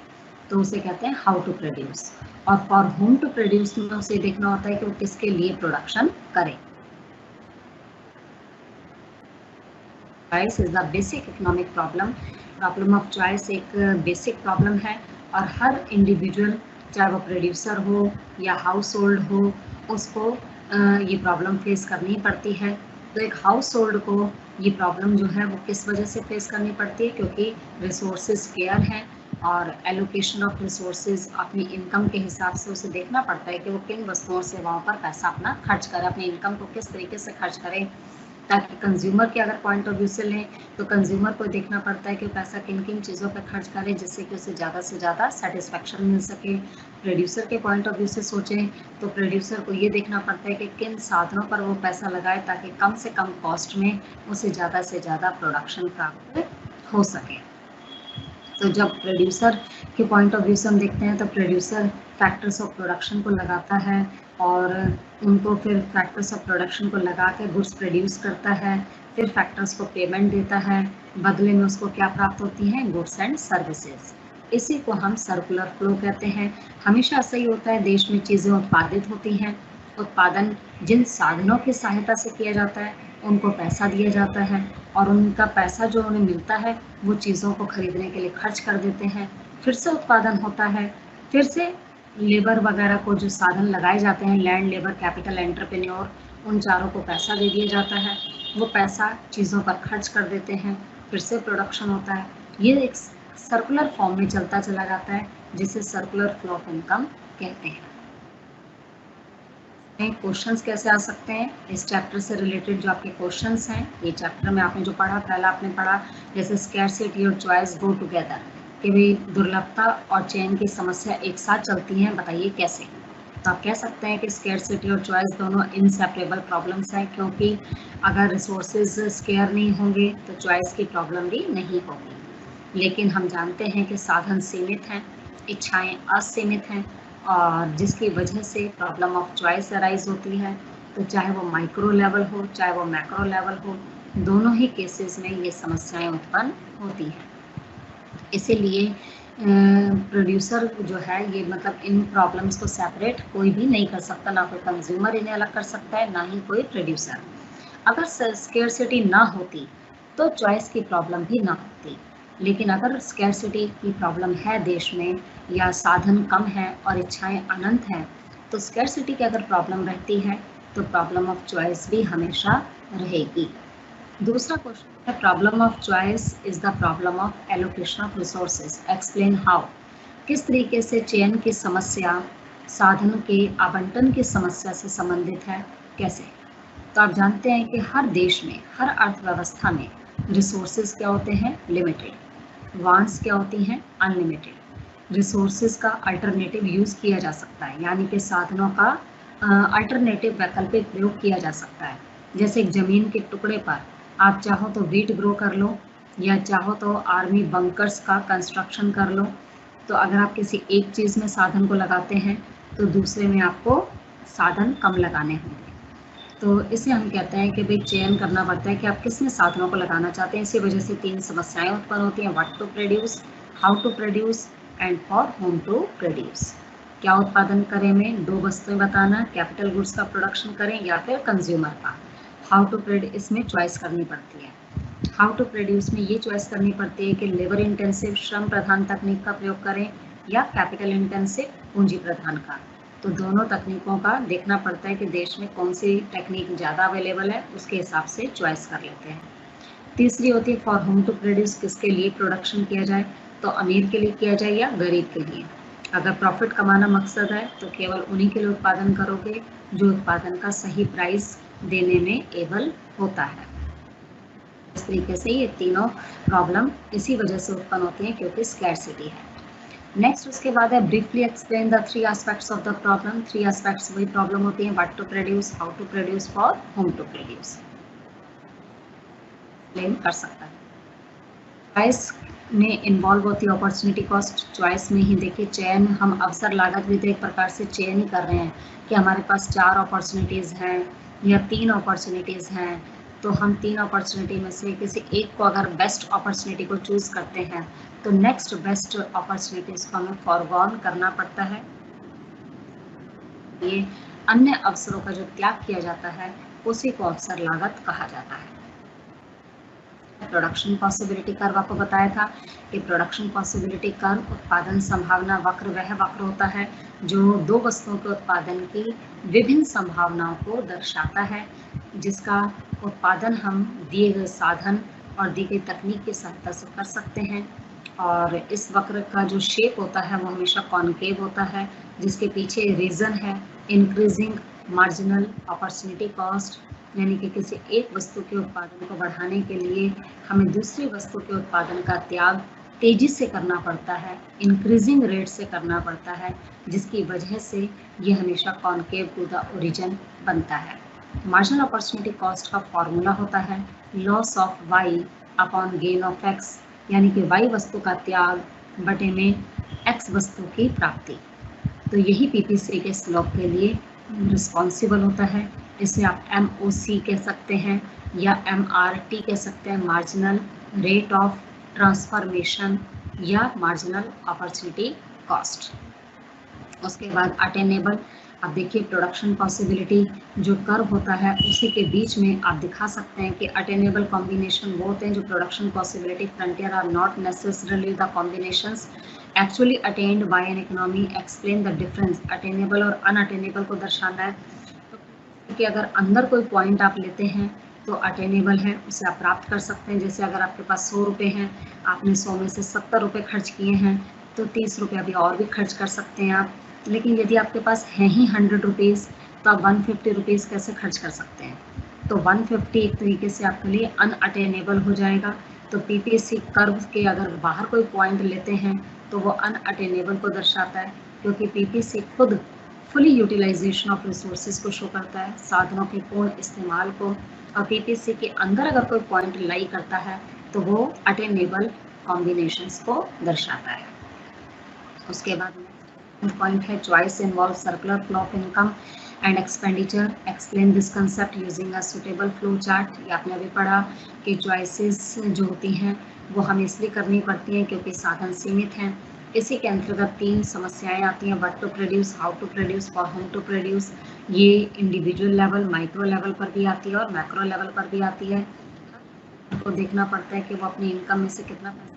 तो उसे कहते हैं हाउ टू प्रोड्यूस। और फॉर होम टू प्रोड्यूस में उसे देखना होता है कि वो किसके लिए प्रोडक्शन करे। Choice is the basic economic problem. Problem of choice एक बेसिक प्रॉब्लम है, और हर इंडिविजुअल, चाहे वो प्रोड्यूसर हो या हाउस होल्ड हो, उसको ये प्रॉब्लम फेस करनी पड़ती है। तो एक हाउस होल्ड को ये प्रॉब्लम जो है वो किस वजह से फेस करनी पड़ती है, क्योंकि रिसोर्सेज स्केयर हैं, और एलोकेशन ऑफ रिसोर्सेज अपनी इनकम के हिसाब से उसे देखना पड़ता है कि वो किन वस्तुओं सेवाओं पर पैसा अपना खर्च करे, अपनी इनकम को किस तरीके से खर्च करे। ताकि कंज्यूमर के अगर पॉइंट ऑफ व्यू से लें तो कंज्यूमर को देखना पड़ता है कि पैसा किन किन चीज़ों पर खर्च करे जिससे कि उसे ज़्यादा से ज़्यादा सेटिस्फेक्शन मिल सके। प्रोड्यूसर के पॉइंट ऑफ व्यू से सोचें तो प्रोड्यूसर को ये देखना पड़ता है कि किन साधनों पर वो पैसा लगाए ताकि कम से कम कॉस्ट में उसे ज़्यादा से ज़्यादा प्रोडक्शन प्राप्त हो सके। तो जब प्रोड्यूसर के पॉइंट ऑफ व्यू से हम देखते हैं तो प्रोड्यूसर फैक्टर्स ऑफ प्रोडक्शन को लगाता है, और उनको फिर फैक्टर्स ऑफ प्रोडक्शन को लगा के गुड्स प्रोड्यूस करता है, फिर फैक्टर्स को पेमेंट देता है, बदले में उसको क्या प्राप्त होती हैं, गुड्स एंड सर्विसेज। इसी को हम सर्कुलर फ्लो कहते हैं। हमेशा ऐसा ही होता है, देश में चीज़ें उत्पादित होती हैं, उत्पादन जिन साधनों की सहायता से किया जाता है उनको पैसा दिया जाता है, और उनका पैसा जो उन्हें मिलता है वो चीज़ों को खरीदने के लिए खर्च कर देते हैं। फिर से उत्पादन होता है, फिर से लेबर वगैरह को जो साधन लगाए जाते हैं, लैंड, लेबर, कैपिटल, एंटरप्रेन्योर, उन चारों को पैसा दे दिया जाता है, वो पैसा चीज़ों पर खर्च कर देते हैं, फिर से प्रोडक्शन होता है। ये एक सर्कुलर फॉर्म में चलता चला जाता है, जिसे सर्कुलर फ्लो ऑफ इनकम कहते हैं। क्वेश्चंस कैसे आ सकते हैं, इस चैप्टर से रिलेटेड जो आपके क्वेश्चंस हैं, ये चैप्टर में आपने जो पढ़ा, पहला आपने पढ़ा जैसे स्कैरसिटी और चॉइस गो टुगेदर, कि भाई दुर्लभता और चयन की समस्या एक साथ चलती हैं, बताइए कैसे। तो आप कह सकते हैं कि स्कैरसिटी और चॉइस दोनों इनसेपरेबल प्रॉब्लम्स हैं, क्योंकि अगर रिसोर्सेज स्केयर नहीं होंगे तो चॉइस की प्रॉब्लम भी नहीं होगी। लेकिन हम जानते हैं कि साधन सीमित हैं, इच्छाएं असीमित हैं, और जिसकी वजह से प्रॉब्लम ऑफ चॉइस अराइज होती है। तो चाहे वो माइक्रो लेवल हो, चाहे वो मैक्रो लेवल हो, दोनों ही केसेस में ये समस्याएं उत्पन्न होती हैं। इसीलिए प्रोड्यूसर जो है ये मतलब इन प्रॉब्लम्स को सेपरेट कोई भी नहीं कर सकता, ना कोई कंज्यूमर इन्हें अलग कर सकता है, ना ही कोई प्रोड्यूसर। अगर स्केर्सिटी ना होती तो चॉइस की प्रॉब्लम भी ना होती, लेकिन अगर स्कैरसिटी की प्रॉब्लम है देश में, या साधन कम है और इच्छाएं अनंत हैं, तो स्कैरसिटी की अगर प्रॉब्लम रहती है तो प्रॉब्लम ऑफ चॉइस भी हमेशा रहेगी। दूसरा क्वेश्चन है, problem of choice is the problem of allocation of resources, explain how. किस तरीके से चयन की समस्या साधन के आवंटन की समस्या से संबंधित है, कैसे। तो आप जानते हैं कि हर देश में, हर अर्थव्यवस्था में रिसोर्सेज क्या होते हैं, लिमिटेड। वांट्स क्या होती हैं? अनलिमिटेड। रिसोर्सेज का अल्टरनेटिव यूज़ किया जा सकता है, यानी कि साधनों का अल्टरनेटिव वैकल्पिक प्रयोग किया जा सकता है। जैसे एक ज़मीन के टुकड़े पर आप चाहो तो वीट ग्रो कर लो, या चाहो तो आर्मी बंकर्स का कंस्ट्रक्शन कर लो। तो अगर आप किसी एक चीज़ में साधन को लगाते हैं तो दूसरे में आपको साधन कम लगाने होंगे। तो इसे हम कहते हैं कि भाई चयन करना पड़ता है कि आप किस में साधनों को लगाना चाहते हैं। इसी वजह से 3 समस्याएं उत्पन्न होती हैं: what to produce, how to produce and for whom to produce. क्या उत्पादन करें में 2 वस्तुएं बताना, कैपिटल गुड्स का प्रोडक्शन करें या फिर कंज्यूमर का। हाउ टू प्रोड्यूस इसमें चॉइस करनी पड़ती है। हाउ टू प्रोड्यूस में ये चॉइस करनी पड़ती है कि लेबर इंटेंसिव श्रम प्रधान तकनीक का प्रयोग करें या कैपिटल इंटेंसिव पूंजी प्रधान का। तो दोनों तकनीकों का देखना पड़ता है कि देश में कौन सी टेक्निक ज़्यादा अवेलेबल है, उसके हिसाब से चॉइस कर लेते हैं। तीसरी होती है फॉर होम टू प्रोड्यूस, किसके लिए प्रोडक्शन किया जाए, तो अमीर के लिए किया जाए या गरीब के लिए। अगर प्रॉफिट कमाना मकसद है तो केवल उन्हीं के लिए उत्पादन करोगे जो उत्पादन का सही प्राइस देने में एबल होता है। इस तरीके से ये तीनों प्रॉब्लम इसी वजह से उत्पन्न होती हैं क्योंकि स्कैरसिटी है। नेक्स्ट उसके बाद है briefly explain the 3 aspects of the problem. 3 aspects वही प्रॉब्लम होती हैं: what to produce, how to produce, for whom to produce. Explain कर सकता है। चॉइस में इन्वॉल्व होती है अपॉर्चुनिटी कॉस्ट। चॉइस में ही देखिए चयन, हम अवसर लागत भी तो एक प्रकार से चयन ही कर रहे हैं कि हमारे पास 4 अपॉर्चुनिटीज़ हैं या 3 अपॉर्चुनिटीज़ हैं, तो हम 3 अपॉर्चुनिटी में से किसी एक को अगर बेस्ट अपॉर्चुनिटी को चूज़ करते हैं तो नेक्स्ट बेस्ट अपॉर्चुनिटीज़ को हमें फॉरगॉन करना पड़ता है। ये अन्य अवसरों का जो त्याग किया जाता है उसी को अवसर लागत कहा जाता है। प्रोडक्शन पॉसिबिलिटी कर्व आपको बताया था कि प्रोडक्शन पॉसिबिलिटी कर्व उत्पादन संभावना वक्र वह वक्र होता है जो 2 वस्तुओं के उत्पादन की विभिन्न संभावनाओं को दर्शाता है, जिसका उत्पादन हम दिए गए साधन और दी गई तकनीक की सहायता से कर सकते हैं। और इस वक्र का जो शेप होता है वो हमेशा कॉनकेव होता है, जिसके पीछे रीज़न है इंक्रीजिंग मार्जिनल अपॉर्चुनिटी कॉस्ट, यानी कि किसी एक वस्तु के उत्पादन को बढ़ाने के लिए हमें दूसरी वस्तु के उत्पादन का त्याग तेजी से करना पड़ता है, इंक्रीजिंग रेट से करना पड़ता है, जिसकी वजह से ये हमेशा कॉनकेव टू द ओरिजिन बनता है। मार्जिनल अपॉर्चुनिटी कॉस्ट का फॉर्मूला होता है loss of Y upon gain of X, यानी कि वाई वस्तु का त्याग बटे में एक्स वस्तु की प्राप्ति। तो यही पीपीसी के स्लोप के लिए रिस्पॉन्सिबल होता है। इसे आप MOC कह सकते हैं या MRT कह सकते हैं, मार्जिनल रेट ऑफ ट्रांसफॉर्मेशन या मार्जिनल अपॉर्चुनिटी कॉस्ट। उसके बाद अटेनेबल, अब देखिए प्रोडक्शन पॉसिबिलिटी जो कर्व होता है उसी के बीच में आप दिखा सकते हैं कि अटेनेबल कॉम्बिनेशन वो होते हैं जो production possibility frontier are not necessarily the combinations actually attend by an economy. Explain the difference. Attainable और अनअटेनेबल को दर्शाना है कि अगर अंदर कोई पॉइंट आप लेते हैं तो अटेनेबल है, उसे आप प्राप्त कर सकते हैं। जैसे अगर आपके पास 100 रुपये हैं, आपने 100 में से 70 रुपये खर्च किए हैं तो 30 रुपये अभी और भी खर्च कर सकते हैं आप। लेकिन यदि आपके पास हैं ही 100 रुपीज़ तो आप 150 रुपीज़ कैसे खर्च कर सकते हैं? तो 150 एक तरीके से आपके लिए अनअटेनेबल हो जाएगा। तो पीपीसी कर्व के अगर बाहर कोई पॉइंट लेते हैं तो वो अनअटेनेबल को दर्शाता है, क्योंकि पीपीसी खुद फुली यूटिलाइजेशन ऑफ रिसोर्सेज को शो करता है, साधनों के पूर्ण इस्तेमाल को। और पीपीसी के अंदर अगर कोई पॉइंट लाई करता है तो वो अटेनेबल कॉम्बिनेशंस को दर्शाता है। उसके बाद पॉइंट है choice involve circular flow of income and expenditure. Explain this concept using a suitable flow chart. ये आपने अभी पढ़ा कि चॉइसेस जो होती हैं वो हमें इसलिए करनी पड़ती हैं क्योंकि साधन सीमित हैं। इसी के अंतर्गत 3 समस्याएं आती हैं: what to produce, how to produce, for whom to produce. ये इंडिविजुअल लेवल, माइक्रो लेवल पर भी आती है और मैक्रो लेवल पर भी आती है। तो देखना पड़ता है कि वो अपनी इनकम में से कितना पैसा,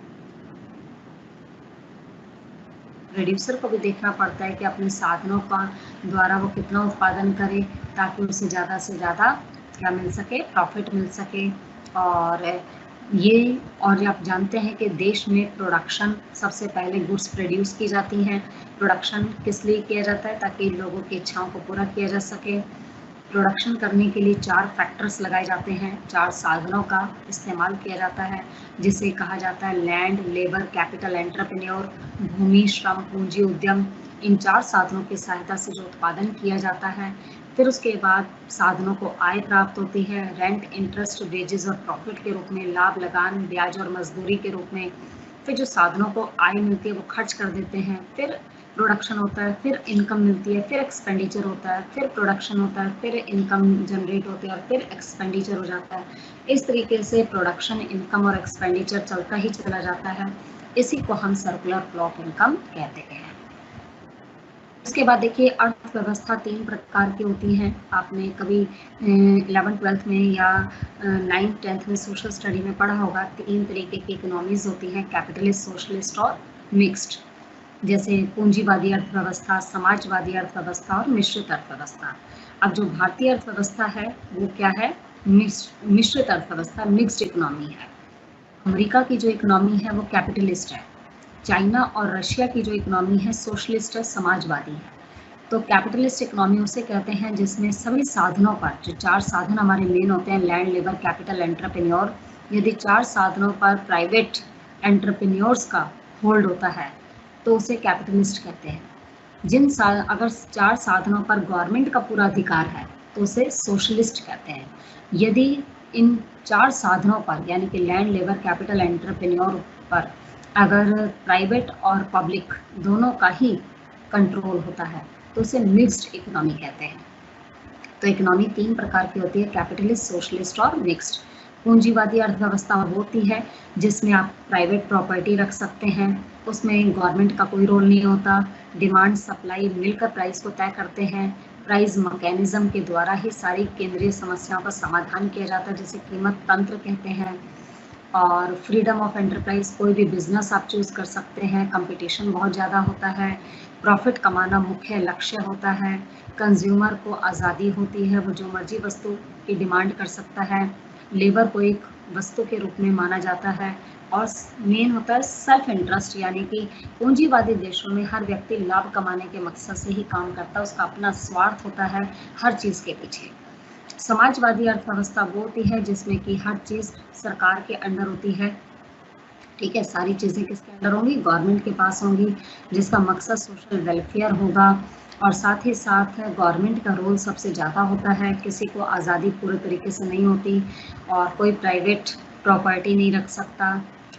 प्रोड्यूसर को भी देखना पड़ता है कि अपने साधनों का द्वारा वो कितना उत्पादन करे ताकि उसे ज़्यादा से ज़्यादा क्या मिल सके, प्रॉफिट मिल सके। और आप जानते हैं कि देश में प्रोडक्शन सबसे पहले गुड्स प्रोड्यूस की जाती हैं। प्रोडक्शन किस लिए किया जाता है? ताकि लोगों की इच्छाओं को पूरा किया जा सके। प्रोडक्शन करने के लिए 4 फैक्टर्स लगाए जाते हैं, 4 साधनों का इस्तेमाल किया जाता है, जिसे कहा जाता है लैंड, लेबर, कैपिटल, एंटरप्रेन्योर, भूमि, श्रम, पूंजी, उद्यम। इन 4 साधनों की सहायता से जो उत्पादन किया जाता है, फिर उसके बाद साधनों को आय प्राप्त होती है, रेंट, इंटरेस्ट, वेजेस और प्रॉफिट के रूप में, लाभ, लगान, ब्याज और मजदूरी के रूप में। फिर जो साधनों को आय मिलती है वो खर्च कर देते हैं, फिर प्रोडक्शन होता है, फिर इनकम मिलती है, फिर एक्सपेंडिचर होता है, फिर प्रोडक्शन होता है, फिर इनकम जनरेट होती है और फिर एक्सपेंडिचर हो जाता है। इस तरीके से प्रोडक्शन, इनकम और एक्सपेंडिचर चलता ही चला जाता है। इसी को हम सर्कुलर फ्लो ऑफ इनकम कहते हैं। इसके बाद देखिए अर्थव्यवस्था 3 प्रकार की होती हैं। आपने कभी 11th-12th में या 9th-10th में सोशल स्टडी में पढ़ा होगा। 3 तरीके की इकोनॉमीज होती हैं, कैपिटलिस्ट, सोशलिस्ट और मिक्स्ड। जैसे पूंजीवादी अर्थव्यवस्था, समाजवादी अर्थव्यवस्था और मिश्रित अर्थव्यवस्था। अब जो भारतीय अर्थव्यवस्था है वो क्या है? मिश्रित अर्थव्यवस्था, मिक्स्ड इकोनॉमी है। अमेरिका की जो इकोनॉमी है वो कैपिटलिस्ट है। चाइना और रशिया की जो इकोनॉमी है सोशलिस्ट है, समाजवादी है। तो कैपिटलिस्ट इकोनॉमी उसे कहते हैं जिसमें सभी साधनों पर, जो 4 साधन हमारे मेन होते हैं, लैंड, लेबर, कैपिटल, एंटरप्रेन्योर, यदि 4 साधनों पर प्राइवेट एंटरप्रेन्योर्स का होल्ड होता है तो उसे कैपिटलिस्ट कहते हैं। अगर 4 साधनों पर गवर्नमेंट का पूरा अधिकार है तो उसे सोशलिस्ट कहते हैं। यदि इन 4 साधनों पर यानी कि लैंड, लेबर, कैपिटल, एंटरप्रेन्योर पर अगर प्राइवेट और पब्लिक दोनों का ही कंट्रोल होता है तो उसे मिक्स्ड इकोनॉमी कहते हैं। तो इकोनॉमी 3 प्रकार की होती है, कैपिटलिस्ट, सोशलिस्ट और मिक्स्ड। पूंजीवादी अर्थव्यवस्था वो होती है जिसमें आप प्राइवेट प्रॉपर्टी रख सकते हैं, उसमें गवर्नमेंट का कोई रोल नहीं होता, डिमांड सप्लाई मिलकर प्राइस को तय करते हैं, प्राइस मैकेनिज्म के द्वारा ही सारी केंद्रीय समस्याओं का समाधान किया जाता है, जिसे कीमत तंत्र कहते हैं। और फ्रीडम ऑफ एंटरप्राइज, कोई भी बिजनेस आप चूज कर सकते हैं, कंपटीशन बहुत ज़्यादा होता है, प्रॉफिट कमाना मुख्य लक्ष्य होता है, कंज्यूमर को आज़ादी होती है, वो जो मर्जी वस्तु की डिमांड कर सकता है, लेबर को एक वस्तु के रूप में माना जाता है, और मेन होता है सेल्फ इंटरेस्ट, यानी कि पूंजीवादी देशों में हर व्यक्ति लाभ कमाने के मकसद से ही काम करता है, उसका अपना स्वार्थ होता है हर चीज़ के पीछे। समाजवादी अर्थव्यवस्था वो होती है जिसमें कि हर चीज़ सरकार के अंडर होती है, ठीक है, सारी चीज़ें किसके अंडर होंगी? गवर्नमेंट के पास होंगी, जिसका मकसद सोशल वेलफेयर होगा, और साथ ही साथ गवर्नमेंट का रोल सबसे ज़्यादा होता है, किसी को आज़ादी पूरे तरीके से नहीं होती, और कोई प्राइवेट प्रॉपर्टी नहीं रख सकता,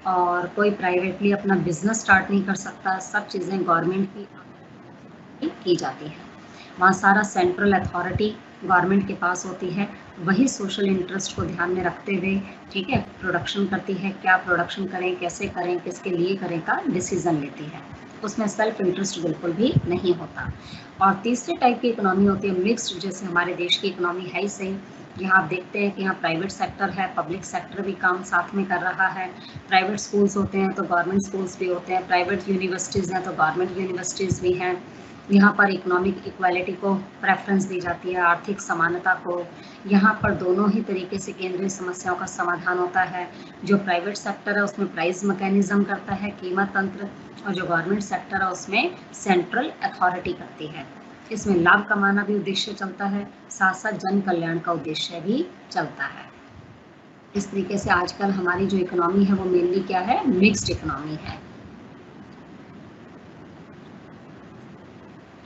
और कोई प्राइवेटली अपना बिजनेस स्टार्ट नहीं कर सकता, सब चीज़ें गवर्नमेंट की जाती है। वहाँ सारा सेंट्रल अथॉरिटी गवर्नमेंट के पास होती है, वही सोशल इंटरेस्ट को ध्यान में रखते हुए, ठीक है, प्रोडक्शन करती है, क्या प्रोडक्शन करें, कैसे करें, किसके लिए करें का डिसीजन लेती है, उसमें सेल्फ इंटरेस्ट बिल्कुल भी नहीं होता। और तीसरे टाइप की इकोनॉमी होती है मिक्स्ड, जैसे हमारे देश की इकोनॉमी है ही सही। यहाँ आप देखते हैं कि यहाँ प्राइवेट सेक्टर है, पब्लिक सेक्टर भी काम साथ में कर रहा है, प्राइवेट स्कूल्स होते हैं तो गवर्नमेंट स्कूल्स भी होते हैं, प्राइवेट यूनिवर्सिटीज़ हैं तो गवर्नमेंट यूनिवर्सिटीज़ भी हैं। यहाँ पर इकोनॉमिक इक्वालिटी को प्रेफरेंस दी जाती है, आर्थिक समानता को। यहाँ पर दोनों ही तरीके से केंद्रीय समस्याओं का समाधान होता है। जो प्राइवेट सेक्टर है उसमें प्राइस मैकेनिज्म करता है, कीमत तंत्र, और जो गवर्नमेंट सेक्टर है उसमें सेंट्रल अथॉरिटी करती है। इसमें लाभ कमाना भी उद्देश्य चलता है, साथ साथ जन कल्याण का उद्देश्य भी चलता है। इस तरीके से आजकल हमारी जो इकोनॉमी है वो मेनली क्या है? मिक्स्ड इकोनॉमी है।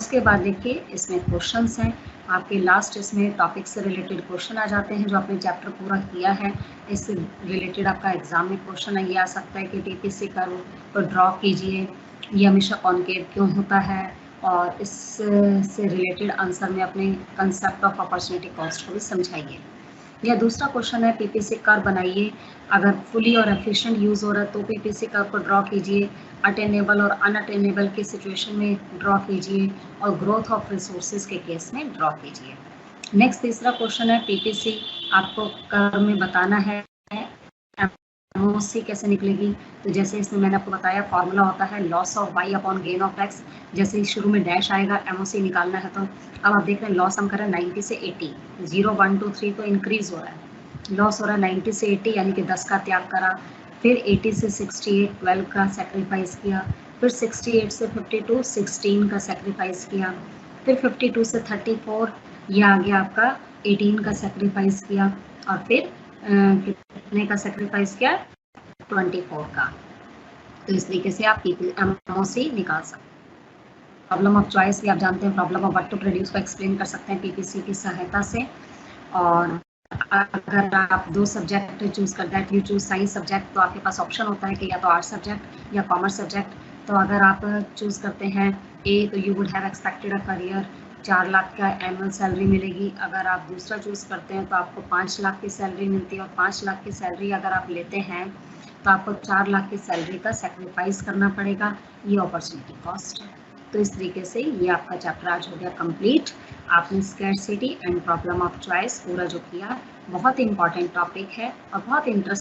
उसके बाद देखिए इसमें क्वेश्चंस हैं आपके, लास्ट इसमें टॉपिक से रिलेटेड क्वेश्चन आ जाते हैं जो आपने चैप्टर पूरा किया है, इससे रिलेटेड आपका एग्जाम में क्वेश्चन ये आ सकता है कि टीपीसी कर्व को ड्रॉ कीजिए, ये हमेशा कॉन्केव क्यों होता है, और इससे रिलेटेड आंसर में अपने कंसेप्ट ऑफ अपॉर्चुनिटी कॉस्ट को भी समझाइए। या दूसरा क्वेश्चन है पीपीसी कर्व बनाइए, अगर फुली और एफिशिएंट यूज़ हो रहा है तो पीपीसी कर्व को ड्रॉ कीजिए, अटेनेबल और अनअटेनेबल की सिचुएशन में ड्रॉ कीजिए, और ग्रोथ ऑफ रिसोर्सेज के केस में ड्रॉ कीजिए। नेक्स्ट तीसरा क्वेश्चन है पीपीसी आपको कर्व में बताना है एमओसी कैसे निकलेगी। तो जैसे इसमें मैंने आपको बताया फॉर्मूला होता है loss of Y upon gain of X, जैसे ही शुरू में डैश आएगा एमओसी निकालना है। तो अब आप देख रहे हैं लॉस हम कर रहे हैं 90 से 80, 0 1 2 3 तो इंक्रीज हो रहा है, लॉस हो रहा है 90 से 80 यानी कि 10 का त्याग करा, फिर 80 से 68 12 का सेक्रीफाइस किया, फिर 68 से 52 16 का सेक्रीफाइस किया, फिर 52 से 34 ये आ गया आपका 18 का सेक्रीफाइस किया और फिर कितने का सेक्रीफाइस किया, 24 का। तो इस तरीके से आप एमओसी निकाल सकते हैं। प्रॉब्लम ऑफ चॉइस भी आप जानते हैं, problem of what to produce को एक्सप्लेन कर सकते हैं पीपीसी की सहायता से। और अगर आप 2 सब्जेक्ट चूज करते हैं, यू चूज साइंस सब्जेक्ट, तो आपके पास ऑप्शन होता है कि या तो आर्ट्स सब्जेक्ट या कॉमर्स सब्जेक्ट। तो अगर आप चूज करते हैं ए, तो you would have expected a career 4 lakh का एनुअल सैलरी मिलेगी। अगर आप दूसरा चूज करते हैं तो आपको 5 लाख की सैलरी मिलती है, और 5 लाख की सैलरी अगर आप लेते हैं तो आपको 4 लाख की सैलरी का सेक्रीफाइस करना पड़ेगा। ये अपॉर्चुनिटी कॉस्ट है। तो इस तरीके से ये आपका चैप्टर आज हो गया कंप्लीट। आपने scarcity and problem of choice पूरा जो किया, बहुत इंपॉर्टेंट टॉपिक है और बहुत इंटरेस्टिंग